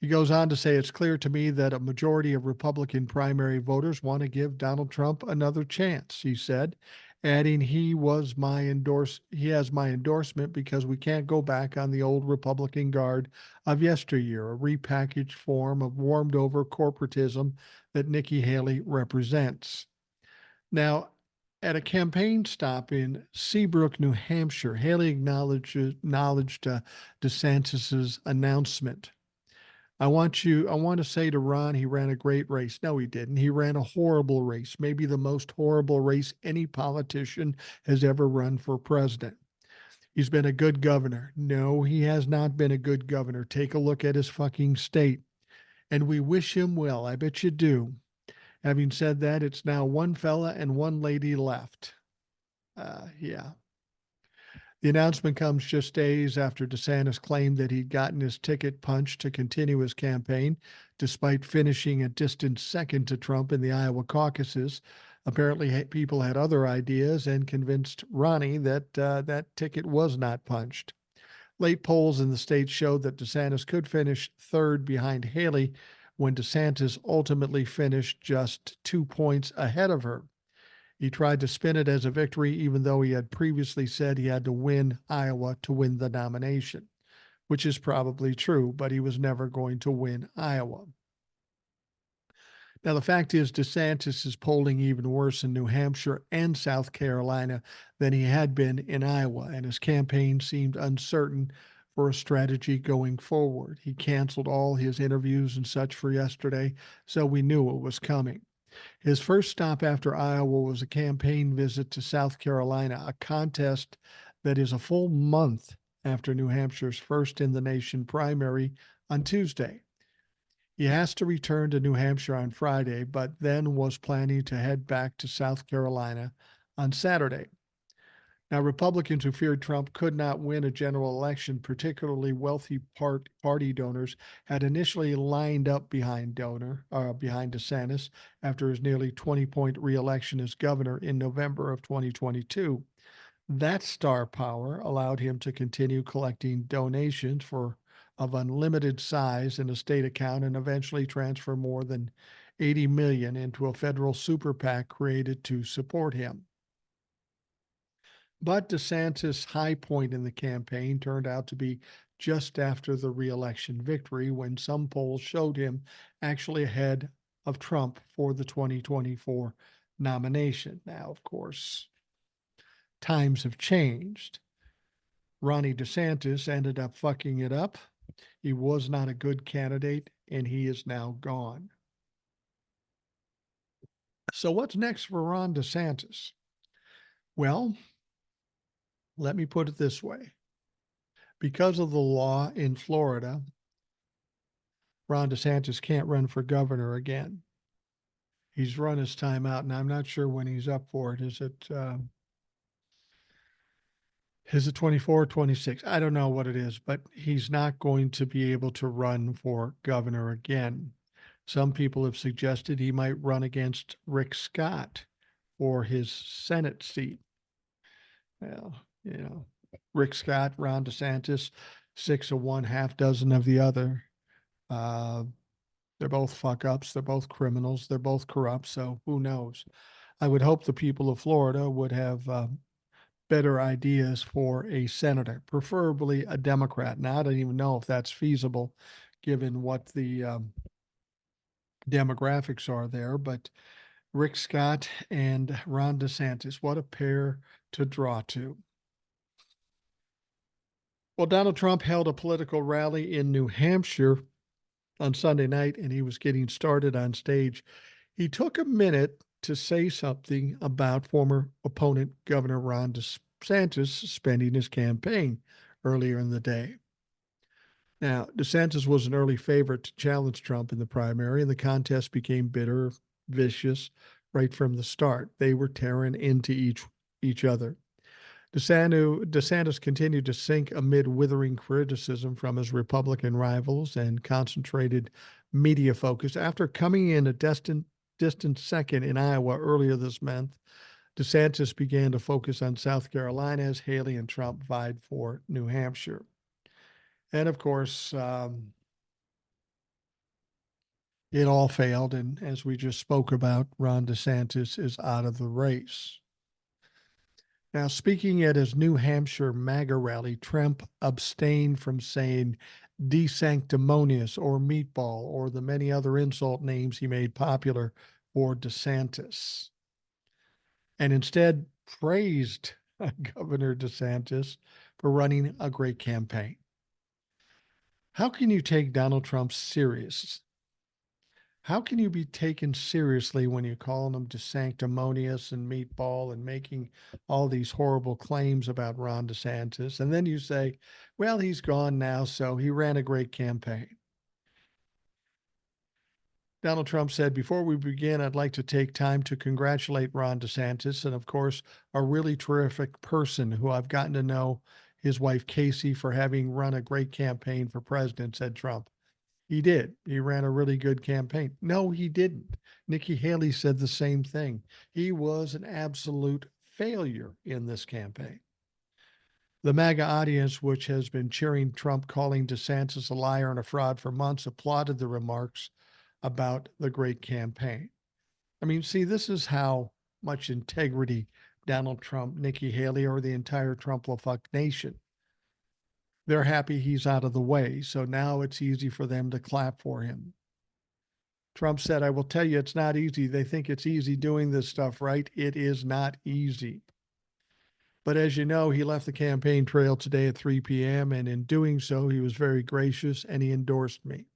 He goes on to say, it's clear to me that a majority of Republican primary voters want to give Donald Trump another chance, he said, adding he has my endorsement because we can't go back on the old Republican guard of yesteryear, a repackaged form of warmed over corporatism that Nikki Haley represents. Now, at a campaign stop in Seabrook, New Hampshire, Haley acknowledged DeSantis's announcement. I want to say to Ron, he ran a great race. No, he didn't. He ran a horrible race, maybe the most horrible race any politician has ever run for president. He's been a good governor. No, he has not been a good governor. Take a look at his fucking state. And we wish him well. I bet you do. Having said that, it's now one fella and one lady left. Yeah. The announcement comes just days after DeSantis claimed that he'd gotten his ticket punched to continue his campaign, despite finishing a distant second to Trump in the Iowa caucuses. Apparently, people had other ideas and convinced Ronnie that that ticket was not punched. Late polls in the state showed that DeSantis could finish third behind Haley when DeSantis ultimately finished just 2 points ahead of her. He tried to spin it as a victory, even though he had previously said he had to win Iowa to win the nomination, which is probably true, but he was never going to win Iowa. Now, the fact is, DeSantis is polling even worse in New Hampshire and South Carolina than he had been in Iowa, and his campaign seemed uncertain for a strategy going forward. He canceled all his interviews and such for yesterday, so we knew it was coming. His first stop after Iowa was a campaign visit to South Carolina, a contest that is a full month after New Hampshire's first in the nation primary on Tuesday. He has to return to New Hampshire on Friday, but then was planning to head back to South Carolina on Saturday. Now, Republicans who feared Trump could not win a general election, particularly wealthy party donors, had initially lined up behind DeSantis after his nearly 20-point reelection as governor in November of 2022. That star power allowed him to continue collecting donations of unlimited size in a state account and eventually transfer more than $80 million into a federal super PAC created to support him. But DeSantis' high point in the campaign turned out to be just after the reelection victory, when some polls showed him actually ahead of Trump for the 2024 nomination. Now, of course, times have changed. Ronnie DeSantis ended up fucking it up. He was not a good candidate, and he is now gone. So what's next for Ron DeSantis? Well, let me put it this way. Because of the law in Florida, Ron DeSantis can't run for governor again. He's run his time out, and I'm not sure when he's up for it. Is it 24, 26? I don't know what it is, but he's not going to be able to run for governor again. Some people have suggested he might run against Rick Scott for his Senate seat. Well, Rick Scott, Ron DeSantis, 6 of one, half dozen of the other. They're both fuck ups. They're both criminals. They're both corrupt. So who knows? I would hope the people of Florida would have better ideas for a senator, preferably a Democrat. Now, I don't even know if that's feasible given what the demographics are there, but Rick Scott and Ron DeSantis, what a pair to draw to. Well, Donald Trump held a political rally in New Hampshire on Sunday night, and he was getting started on stage. He took a minute to say something about former opponent Governor Ron DeSantis suspending his campaign earlier in the day. Now, DeSantis was an early favorite to challenge Trump in the primary, and the contest became bitter, vicious right from the start. They were tearing into each other. DeSantis continued to sink amid withering criticism from his Republican rivals and concentrated media focus. After coming in a distant second in Iowa earlier this month, DeSantis began to focus on South Carolina as Haley and Trump vied for New Hampshire. And of course, it all failed. And as we just spoke about, Ron DeSantis is out of the race. Now, speaking at his New Hampshire MAGA rally, Trump abstained from saying desanctimonious or meatball or the many other insult names he made popular for DeSantis, and instead praised Governor DeSantis for running a great campaign. How can you take Donald Trump serious? How can you be taken seriously when you call him sanctimonious and meatball and making all these horrible claims about Ron DeSantis? And then you say, well, he's gone now, so he ran a great campaign. Donald Trump said, before we begin, I'd like to take time to congratulate Ron DeSantis and, of course, a really terrific person who I've gotten to know, his wife, Casey, for having run a great campaign for president, said Trump. He did. He ran a really good campaign. No, he didn't. Nikki Haley said the same thing. He was an absolute failure in this campaign. The MAGA audience, which has been cheering Trump calling DeSantis a liar and a fraud for months, applauded the remarks about the great campaign. I mean, see, this is how much integrity Donald Trump, Nikki Haley, or the entire Trump-la-fuck nation. They're happy he's out of the way, so now it's easy for them to clap for him. Trump said, I will tell you, it's not easy. They think it's easy doing this stuff, right? It is not easy. But as you know, he left the campaign trail today at 3 p.m., and in doing so, he was very gracious and he endorsed me.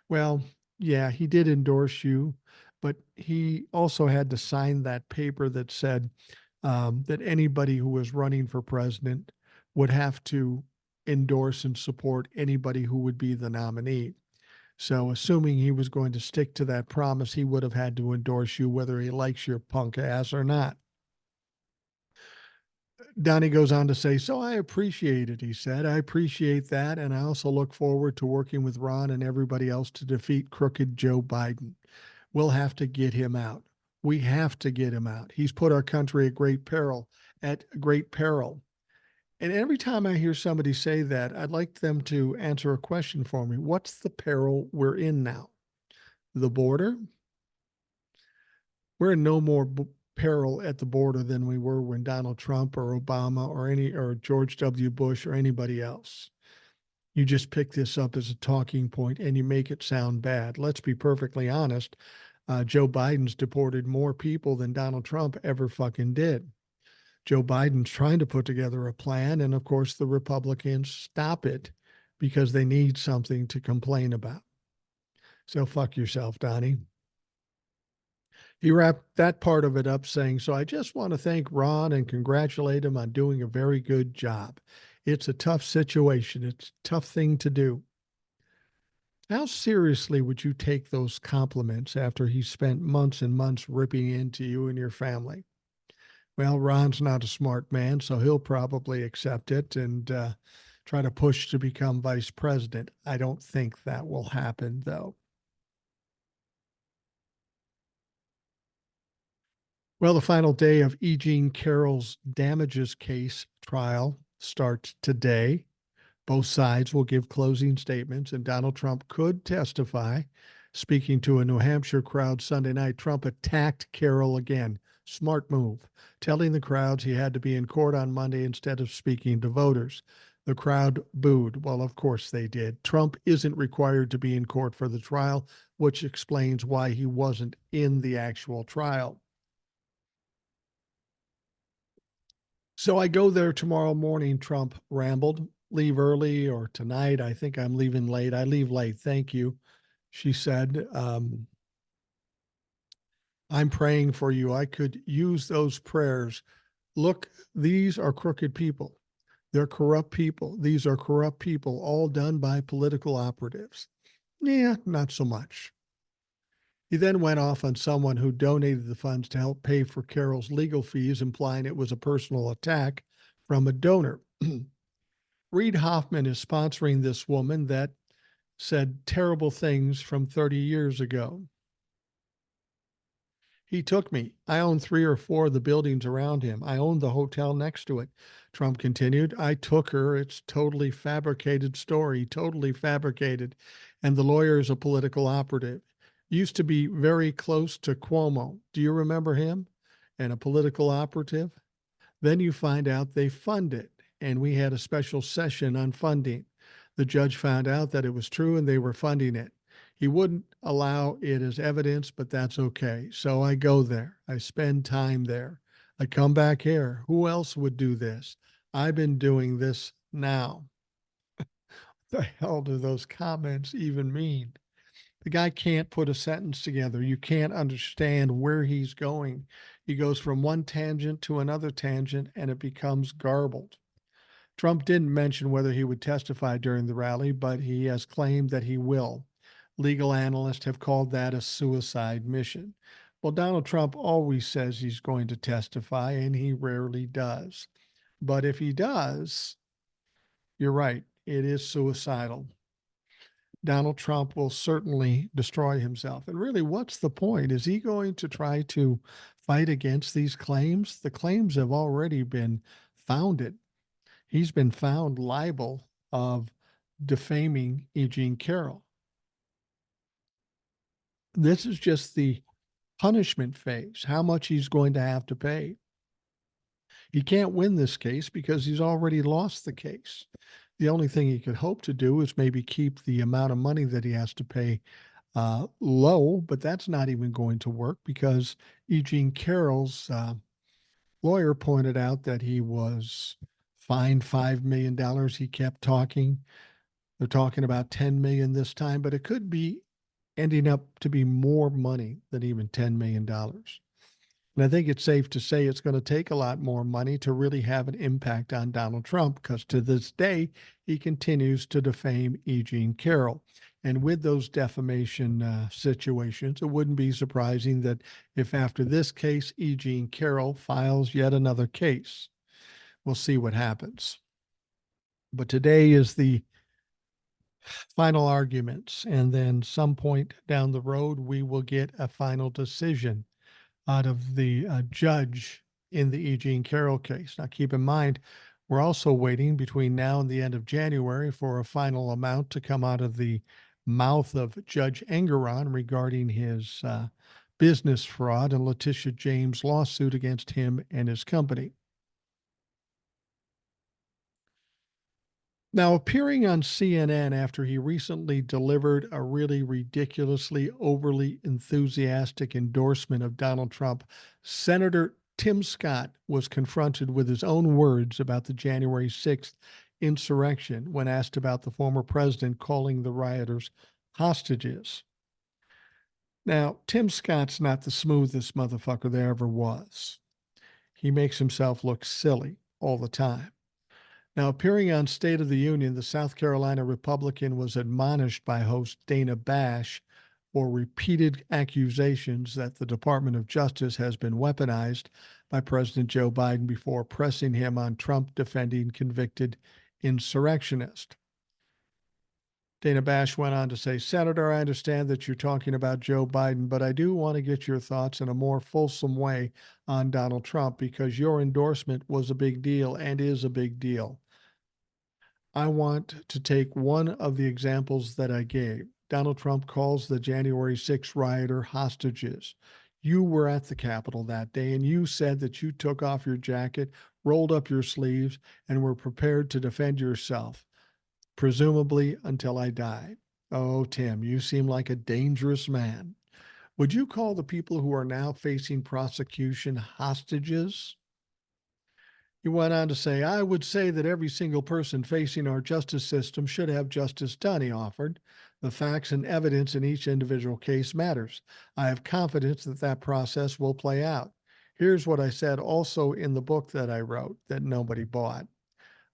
Well, yeah, he did endorse you, but he also had to sign that paper that said that anybody who was running for president would have to endorse and support anybody who would be the nominee. So assuming he was going to stick to that promise, he would have had to endorse you whether he likes your punk ass or not. Donnie goes on to say, so I appreciate it, he said. I appreciate that, and I also look forward to working with Ron and everybody else to defeat crooked Joe Biden. We'll have to get him out. We have to get him out. He's put our country at great peril, And every time I hear somebody say that, I'd like them to answer a question for me. What's the peril we're in now? The border? We're in no more peril at the border than we were when Donald Trump or Obama or George W. Bush or anybody else. You just pick this up as a talking point and you make it sound bad. Let's be perfectly honest. Joe Biden's deported more people than Donald Trump ever fucking did. Joe Biden's trying to put together a plan, and of course the Republicans stop it because they need something to complain about. So fuck yourself, Donnie. He wrapped that part of it up saying, so I just want to thank Ron and congratulate him on doing a very good job. It's a tough situation. It's a tough thing to do. How seriously would you take those compliments after he spent months and months ripping into you and your family? Well, Ron's not a smart man, so he'll probably accept it and try to push to become vice president. I don't think that will happen, though. Well, the final day of E. Jean Carroll's damages case trial starts today. Both sides will give closing statements, and Donald Trump could testify. Speaking to a New Hampshire crowd Sunday night, Trump attacked Carroll again. Smart move, telling the crowds he had to be in court on Monday instead of speaking to voters. The crowd booed. Well, of course they did. Trump isn't required to be in court for the trial, which explains why he wasn't in the actual trial. So I go there tomorrow morning, Trump rambled. Leave early or tonight. I think I'm leaving late. I leave late. Thank you. She said, I'm praying for you. I could use those prayers. Look, these are crooked people. They're corrupt people. These are corrupt people, all done by political operatives. Yeah, not so much. He then went off on someone who donated the funds to help pay for Carol's legal fees, implying it was a personal attack from a donor. Reid Hoffman is sponsoring this woman that said terrible things from 30 years ago. He took me. I own 3 or 4 of the buildings around him. I owned the hotel next to it. Trump continued. I took her. It's totally fabricated story, totally fabricated. And the lawyer is a political operative. Used to be very close to Cuomo. Do you remember him? And a political operative? Then you find out they fund it. And we had a special session on funding. The judge found out that it was true and they were funding it. He wouldn't allow it as evidence, but that's okay. So I go there. I spend time there. I come back here. Who else would do this? I've been doing this now. The hell do those comments even mean? The guy can't put a sentence together. You can't understand where he's going. He goes from one tangent to another tangent and it becomes garbled. Trump didn't mention whether he would testify during the rally, but he has claimed that he will. Legal analysts have called that a suicide mission. Well, Donald Trump always says he's going to testify, and he rarely does. But if he does, you're right, it is suicidal. Donald Trump will certainly destroy himself. And really, what's the point? Is he going to try to fight against these claims? The claims have already been founded. He's been found liable of defaming E. Jean Carroll. This is just the punishment phase, how much he's going to have to pay. He can't win this case because he's already lost the case. The only thing he could hope to do is maybe keep the amount of money that he has to pay low, but that's not even going to work because E. Jean Carroll's lawyer pointed out that he was fined $5 million. He kept talking. They're talking about 10 million this time, but it could be ending up to be more money than even $10 million. And I think it's safe to say it's going to take a lot more money to really have an impact on Donald Trump because to this day, he continues to defame E. Jean Carroll. And with those defamation situations, it wouldn't be surprising that if after this case, E. Jean Carroll files yet another case, we'll see what happens. But today is the final arguments, and then some point down the road, we will get a final decision out of the judge in the E. Jean Carroll case. Now, keep in mind, we're also waiting between now and the end of January for a final amount to come out of the mouth of Judge Engeron regarding his business fraud and Letitia James lawsuit against him and his company. Now, appearing on CNN after he recently delivered a really ridiculously overly enthusiastic endorsement of Donald Trump, Senator Tim Scott was confronted with his own words about the January 6th insurrection when asked about the former president calling the rioters hostages. Now, Tim Scott's not the smoothest motherfucker there ever was. He makes himself look silly all the time. Now, appearing on State of the Union, the South Carolina Republican was admonished by host Dana Bash for repeated accusations that the Department of Justice has been weaponized by President Joe Biden before pressing him on Trump defending convicted insurrectionist. Dana Bash went on to say, Senator, I understand that you're talking about Joe Biden, but I do want to get your thoughts in a more fulsome way on Donald Trump because your endorsement was a big deal and is a big deal. I want to take one of the examples that I gave. Donald Trump calls the January 6th rioter hostages. You were at the Capitol that day and you said that you took off your jacket, rolled up your sleeves, and were prepared to defend yourself, presumably until I died. Oh, Tim, you seem like a dangerous man. Would you call the people who are now facing prosecution hostages? He went on to say, I would say that every single person facing our justice system should have justice done, he offered. The facts and evidence in each individual case matters. I have confidence that that process will play out. Here's what I said also in the book that I wrote that nobody bought.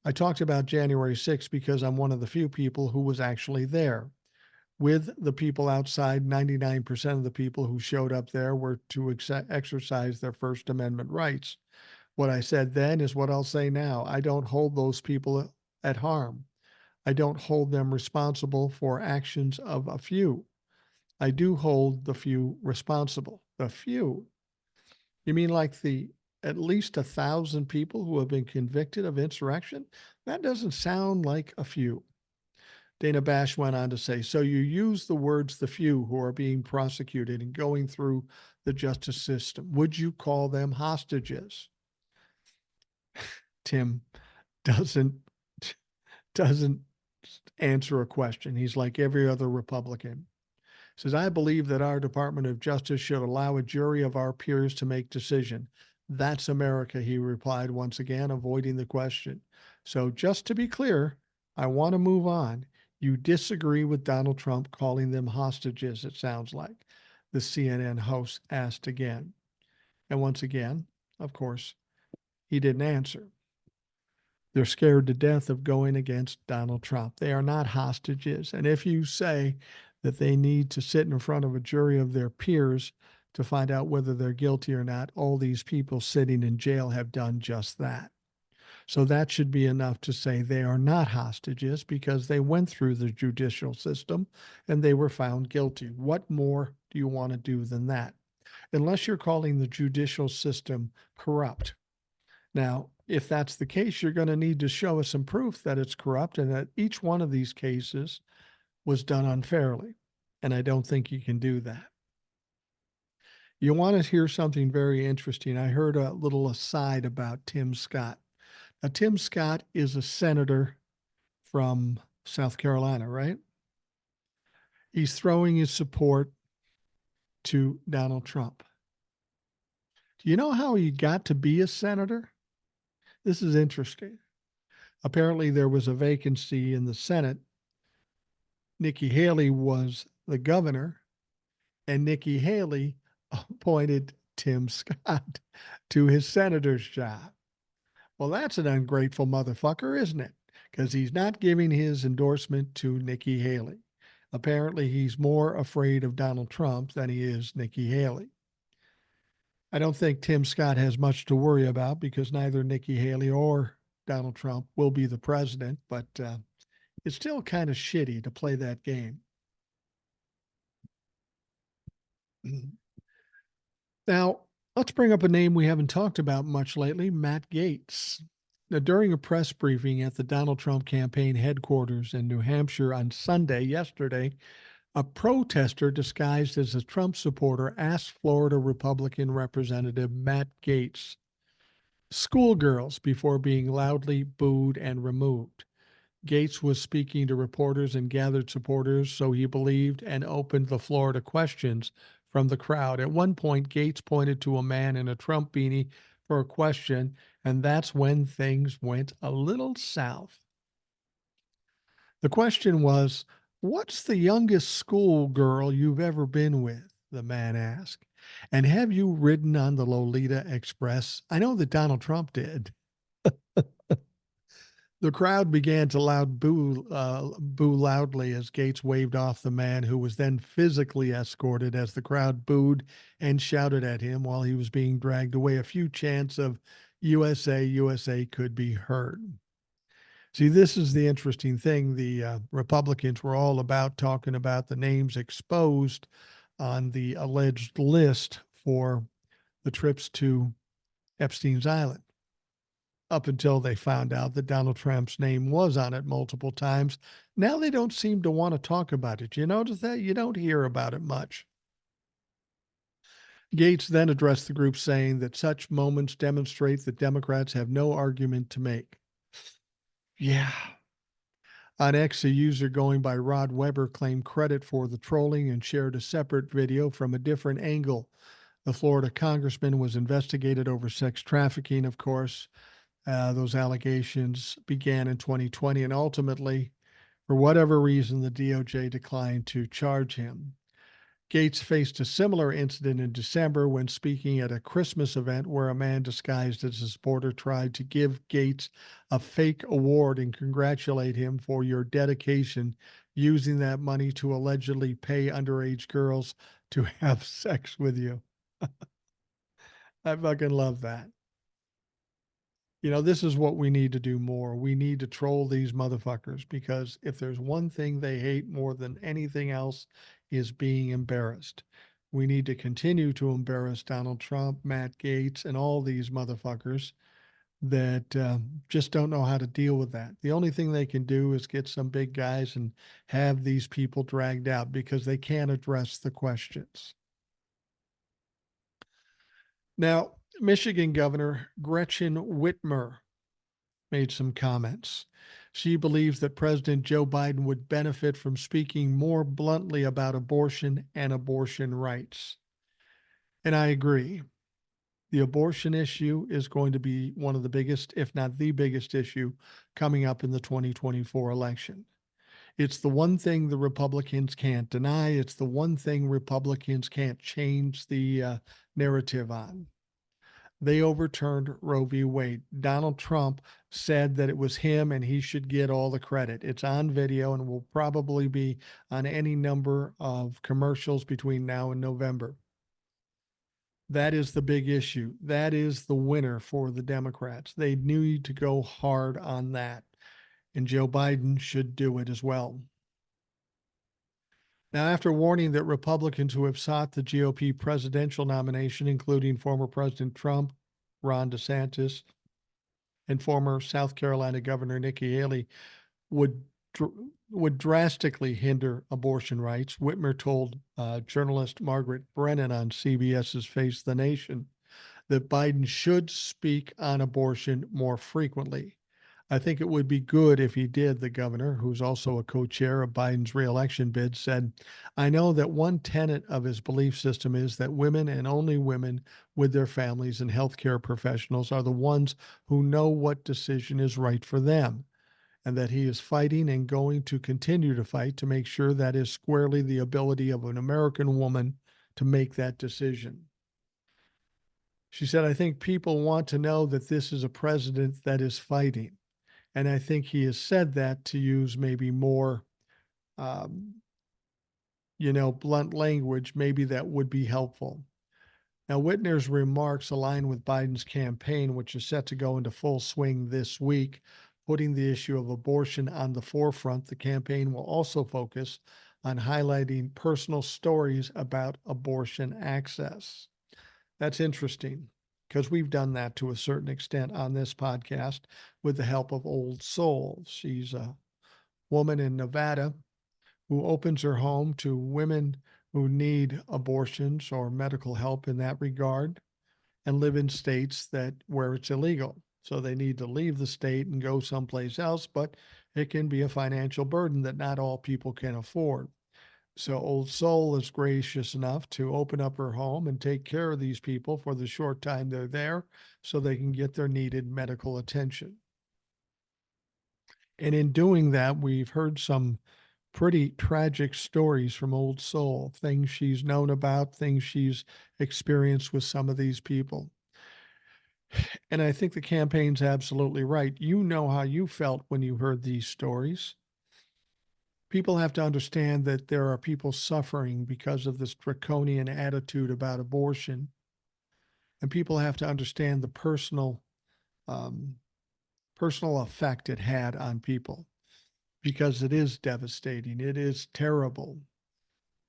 I talked about January 6th because I'm one of the few people who was actually there. With the people outside, 99% of the people who showed up there were to exercise their First Amendment rights. What I said then is what I'll say now. I don't hold those people at harm. I don't hold them responsible for actions of a few. I do hold the few responsible. The few. You mean like the at least 1,000 people who have been convicted of insurrection? That doesn't sound like a few. Dana Bash went on to say, so you use the words the few who are being prosecuted and going through the justice system. Would you call them hostages? Tim doesn't answer a question. He's like every other Republican. Says, I believe that our Department of Justice should allow a jury of our peers to make decision. That's America, he replied once again, avoiding the question. So just to be clear, I want to move on. You disagree with Donald Trump calling them hostages, it sounds like, the CNN host asked again. And once again, of course, he didn't answer. They're scared to death of going against Donald Trump. They are not hostages. And if you say that they need to sit in front of a jury of their peers to find out whether they're guilty or not, all these people sitting in jail have done just that. So that should be enough to say they are not hostages because they went through the judicial system and they were found guilty. What more do you want to do than that? Unless you're calling the judicial system corrupt. Now, if that's the case, you're going to need to show us some proof that it's corrupt and that each one of these cases was done unfairly. And I don't think you can do that. You want to hear something very interesting. I heard a little aside about Tim Scott. Now, Tim Scott is a senator from South Carolina, right? He's throwing his support to Donald Trump. Do you know how he got to be a senator? This is interesting. Apparently, there was a vacancy in the Senate. Nikki Haley was the governor, and Nikki Haley appointed Tim Scott to his senator's job. Well, that's an ungrateful motherfucker, isn't it? Because he's not giving his endorsement to Nikki Haley. Apparently, he's more afraid of Donald Trump than he is Nikki Haley. I don't think Tim Scott has much to worry about because neither Nikki Haley or Donald Trump will be the president, but it's still kind of shitty to play that game. Now, let's bring up a name we haven't talked about much lately, Matt Gaetz. Now, during a press briefing at the Donald Trump campaign headquarters in New Hampshire on Sunday, yesterday, a protester disguised as a Trump supporter asked Florida Republican Representative Matt Gaetz, schoolgirls, before being loudly booed and removed. Gaetz was speaking to reporters and gathered supporters, so he believed, and opened the floor to questions from the crowd. At one point, Gaetz pointed to a man in a Trump beanie for a question, and that's when things went a little south. The question was, what's the youngest schoolgirl you've ever been with? The man asked. And have you ridden on the Lolita Express? I know that Donald Trump did. The crowd began to boo loudly as Gaetz waved off the man, who was then physically escorted as the crowd booed and shouted at him while he was being dragged away. A few chants of USA, USA could be heard. See, this is the interesting thing. The Republicans were all about talking about the names exposed on the alleged list for the trips to Epstein's Island, up until they found out that Donald Trump's name was on it multiple times. Now they don't seem to want to talk about it. You notice that? You don't hear about it much. Gaetz then addressed the group, saying that such moments demonstrate that Democrats have no argument to make. Yeah. On X, a user going by Rod Weber claimed credit for the trolling and shared a separate video from a different angle. The Florida congressman was investigated over sex trafficking, of course. Those allegations began in 2020, and ultimately, For whatever reason, the DOJ declined to charge him. Gates faced a similar incident in December when speaking at a Christmas event where a man disguised as a supporter tried to give Gates a fake award and congratulate him for your dedication, using that money to allegedly pay underage girls to have sex with you. I fucking love that. You know, this is what we need to do more. We need to troll these motherfuckers, because if there's one thing they hate more than anything else is being embarrassed. We need to continue to embarrass Donald Trump, Matt Gaetz, and all these motherfuckers that just don't know how to deal with that. The only thing they can do is get some big guys and have these people dragged out because they can't address the questions. Now, Michigan Governor Gretchen Whitmer made some comments. She believes that President Joe Biden would benefit from speaking more bluntly about abortion and abortion rights. And I agree. The abortion issue is going to be one of the biggest, if not the biggest issue coming up in the 2024 election. It's the one thing the Republicans can't deny. It's the one thing Republicans can't change the narrative on. They overturned Roe v. Wade. Donald Trump said that it was him and he should get all the credit. It's on video and will probably be on any number of commercials between now and November. That is the big issue. That is the winner for the Democrats. They need to go hard on that. And Joe Biden should do it as well. Now, after warning that Republicans who have sought the GOP presidential nomination, including former President Trump, Ron DeSantis, and former South Carolina Governor Nikki Haley, would drastically hinder abortion rights, Whitmer told journalist Margaret Brennan on CBS's Face the Nation that Biden should speak on abortion more frequently. I think it would be good if he did, the governor, who's also a co-chair of Biden's reelection bid, said. I know that one tenet of his belief system is that women, and only women with their families and healthcare professionals, are the ones who know what decision is right for them, and that he is fighting and going to continue to fight to make sure that is squarely the ability of an American woman to make that decision. She said, I think people want to know that this is a president that is fighting. And I think he has said that to use maybe more, blunt language. Maybe that would be helpful. Now, Whitmer's remarks align with Biden's campaign, which is set to go into full swing this week, putting the issue of abortion on the forefront. The campaign will also focus on highlighting personal stories about abortion access. That's interesting, because we've done that to a certain extent on this podcast with the help of Old Soul. She's a woman in Nevada who opens her home to women who need abortions or medical help in that regard and live in states where it's illegal. So they need to leave the state and go someplace else, but it can be a financial burden that not all people can afford. So Old Soul is gracious enough to open up her home and take care of these people for the short time they're there so they can get their needed medical attention. And in doing that, we've heard some pretty tragic stories from Old Soul, things she's known about, things she's experienced with some of these people. And I think the campaign's absolutely right. You know how you felt when you heard these stories. People have to understand that there are people suffering because of this draconian attitude about abortion. And people have to understand the personal effect it had on people, because it is devastating. It is terrible.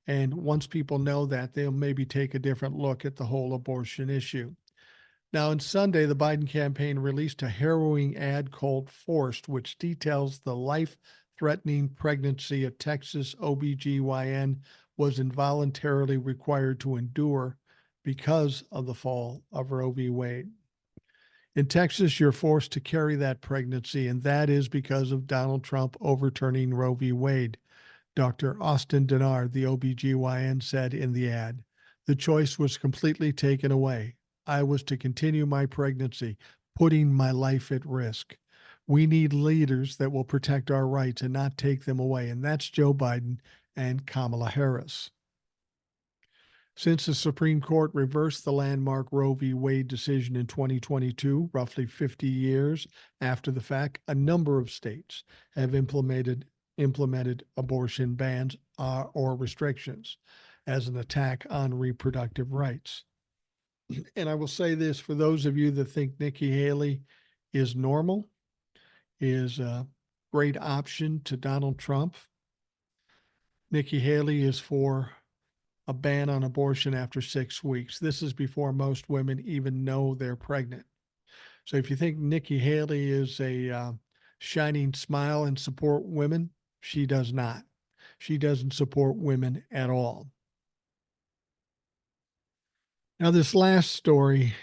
And once people know that, they'll maybe take a different look at the whole abortion issue. Now, on Sunday, the Biden campaign released a harrowing ad called Forced, which details the life-threatening pregnancy a Texas OBGYN was involuntarily required to endure because of the fall of Roe v. Wade. In Texas, you're forced to carry that pregnancy, and that is because of Donald Trump overturning Roe v. Wade. Dr. Austin Denard, the OBGYN, said in the ad, the choice was completely taken away. I was to continue my pregnancy, putting my life at risk. We need leaders that will protect our rights and not take them away. And that's Joe Biden and Kamala Harris. Since the Supreme Court reversed the landmark Roe v. Wade decision in 2022, roughly 50 years after the fact, a number of states have implemented abortion bans or restrictions as an attack on reproductive rights. And I will say this for those of you that think Nikki Haley is normal, is a great option to Donald Trump. Nikki Haley is for a ban on abortion after 6 weeks. This is before most women even know they're pregnant. So if you think Nikki Haley is a shining smile and support women, she does not. She doesn't support women at all. Now, this last story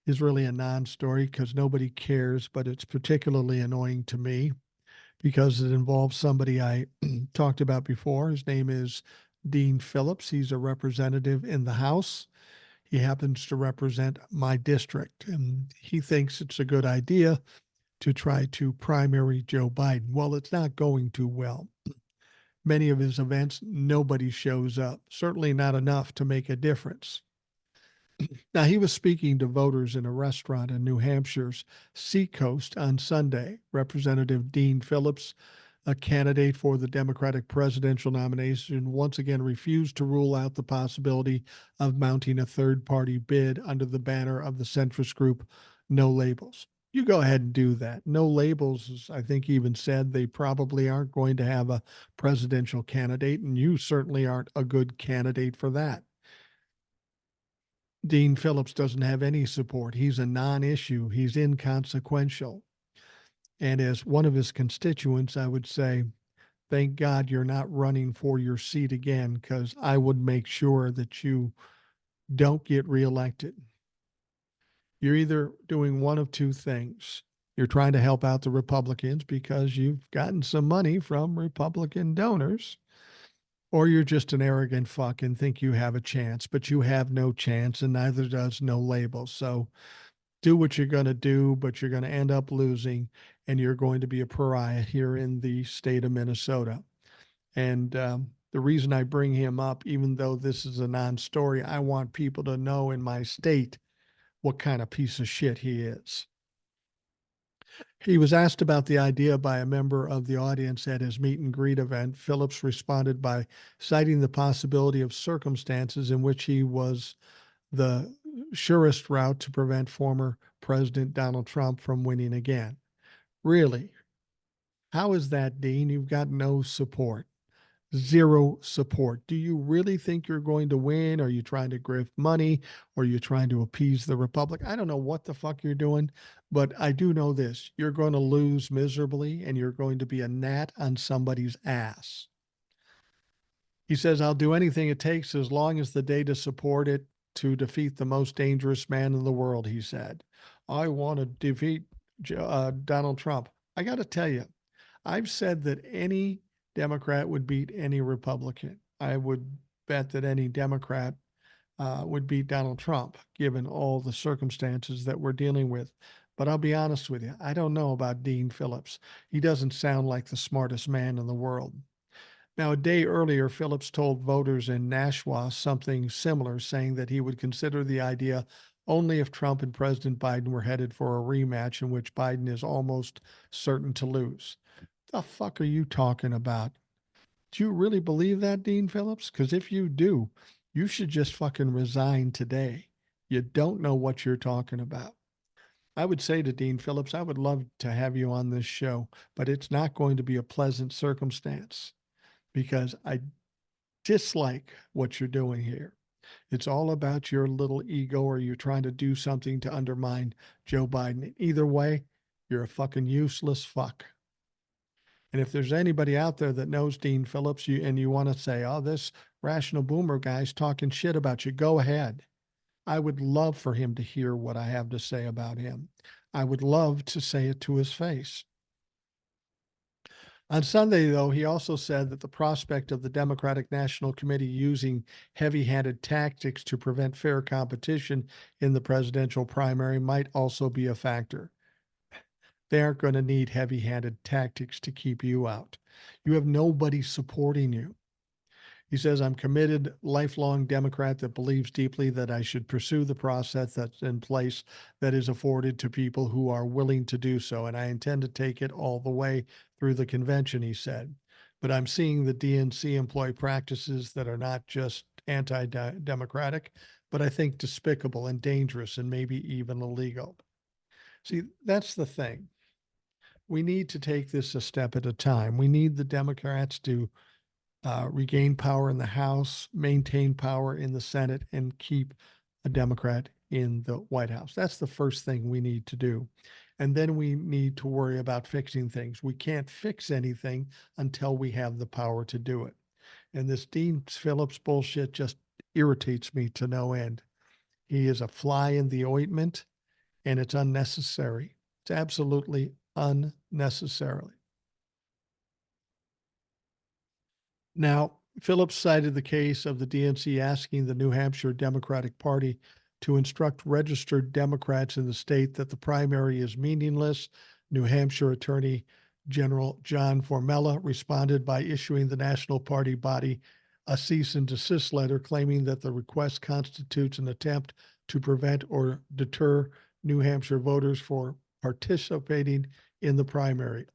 is really a non-story because nobody cares, but it's particularly annoying to me because it involves somebody I talked about before. His name is Dean Phillips. He's a representative in the House. He happens to represent my district, and he thinks it's a good idea to try to primary Joe Biden. Well, it's not going too well. Many of his events, nobody shows up, certainly not enough to make a difference. Now, he was speaking to voters in a restaurant in New Hampshire's Seacoast on Sunday. Representative Dean Phillips, a candidate for the Democratic presidential nomination, once again refused to rule out the possibility of mounting a third-party bid under the banner of the centrist group No Labels. You go ahead and do that. No Labels, I think, even said they probably aren't going to have a presidential candidate, and you certainly aren't a good candidate for that. Dean Phillips doesn't have any support. He's a non-issue. He's inconsequential. And as one of his constituents, I would say, thank God you're not running for your seat again, because I would make sure that you don't get reelected. You're either doing one of two things. You're trying to help out the Republicans because you've gotten some money from Republican donors, or you're just an arrogant fuck and think you have a chance, but you have no chance, and neither does No Labels. So do what you're going to do, but you're going to end up losing, and you're going to be a pariah here in the state of Minnesota. And the reason I bring him up, even though this is a non-story, I want people to know in my state what kind of piece of shit he is. He was asked about the idea by a member of the audience at his meet and greet event. Phillips responded by citing the possibility of circumstances in which he was the surest route to prevent former President Donald Trump from winning again. Really? How is that, Dean? You've got no support. Zero support. Do you really think you're going to win? Are you trying to grift money? Or are you trying to appease the Republic? I don't know what the fuck you're doing, but I do know this. You're going to lose miserably, and you're going to be a gnat on somebody's ass. He says, I'll do anything it takes as long as the data support it to defeat the most dangerous man in the world, he said. I want to defeat Donald Trump. I got to tell you, I've said that any Democrat would beat any Republican. I would bet that any Democrat would beat Donald Trump, given all the circumstances that we're dealing with. But I'll be honest with you, I don't know about Dean Phillips. He doesn't sound like the smartest man in the world. Now, a day earlier, Phillips told voters in Nashua something similar, saying that he would consider the idea only if Trump and President Biden were headed for a rematch in which Biden is almost certain to lose. The fuck are you talking about? Do you really believe that, Dean Phillips? Because if you do, you should just fucking resign today. You don't know what you're talking about. I would say to Dean Phillips, I would love to have you on this show, but it's not going to be a pleasant circumstance because I dislike what you're doing here. It's all about your little ego, or you're trying to do something to undermine Joe Biden. Either way, you're a fucking useless fuck. And if there's anybody out there that knows Dean Phillips, and you want to say, oh, this rational boomer guy's talking shit about you, go ahead. I would love for him to hear what I have to say about him. I would love to say it to his face. On Sunday, though, he also said that the prospect of the Democratic National Committee using heavy-handed tactics to prevent fair competition in the presidential primary might also be a factor. They aren't going to need heavy-handed tactics to keep you out. You have nobody supporting you. He says, I'm committed, lifelong Democrat that believes deeply that I should pursue the process that's in place that is afforded to people who are willing to do so. And I intend to take it all the way through the convention, he said. But I'm seeing the DNC employ practices that are not just anti-democratic, but I think despicable and dangerous and maybe even illegal. See, that's the thing. We need to take this a step at a time. We need the Democrats to regain power in the House, maintain power in the Senate, and keep a Democrat in the White House. That's the first thing we need to do. And then we need to worry about fixing things. We can't fix anything until we have the power to do it. And this Dean Phillips bullshit just irritates me to no end. He is a fly in the ointment, and it's unnecessary. It's absolutely unnecessary. Now, Phillips cited the case of the DNC asking the New Hampshire Democratic Party to instruct registered Democrats in the state that the primary is meaningless. New Hampshire Attorney General John Formella responded by issuing the national party body a cease and desist letter claiming that the request constitutes an attempt to prevent or deter New Hampshire voters for participating in the primary.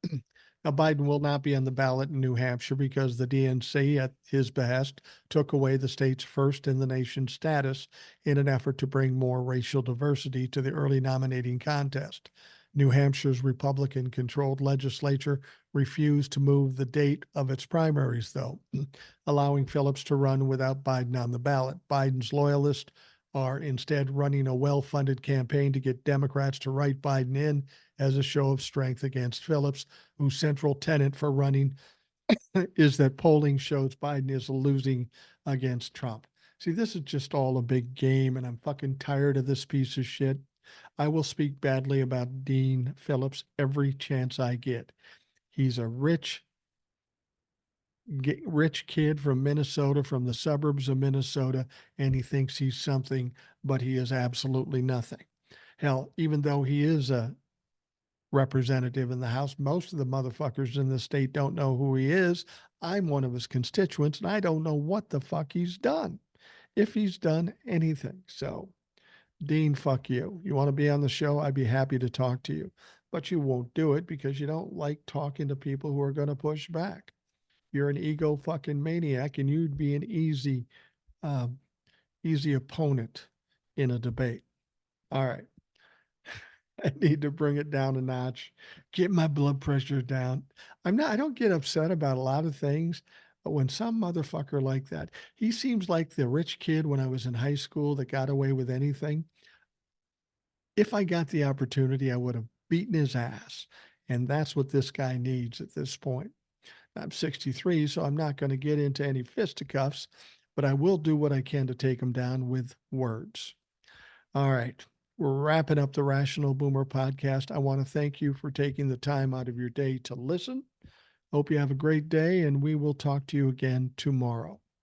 Now, Biden will not be on the ballot in New Hampshire because the DNC, at his behest, took away the state's first in the nation status in an effort to bring more racial diversity to the early nominating contest. New Hampshire's Republican-controlled legislature refused to move the date of its primaries, though, allowing Phillips to run without Biden on the ballot. Biden's loyalists are instead running a well-funded campaign to get Democrats to write Biden in as a show of strength against Phillips, whose central tenet for running is that polling shows Biden is losing against Trump. See, this is just all a big game, and I'm fucking tired of this piece of shit. I will speak badly about Dean Phillips every chance I get. He's a rich kid from Minnesota, from the suburbs of Minnesota, and he thinks he's something, but he is absolutely nothing. Hell, even though he is a representative in the House, most of the motherfuckers in the state don't know who he is. I'm one of his constituents, and I don't know what the fuck he's done, if he's done anything. So, Dean, fuck you. You want to be on the show? I'd be happy to talk to you, but you won't do it because you don't like talking to people who are going to push back. You're an ego fucking maniac, and you'd be an easy opponent in a debate. All right. I need to bring it down a notch, get my blood pressure down. I don't get upset about a lot of things, but when some motherfucker like that, he seems like the rich kid when I was in high school that got away with anything. If I got the opportunity, I would have beaten his ass. And that's what this guy needs at this point. I'm 63, so I'm not going to get into any fisticuffs, but I will do what I can to take him down with words. All right. We're wrapping up the Rational Boomer podcast. I want to thank you for taking the time out of your day to listen. Hope you have a great day, and we will talk to you again tomorrow.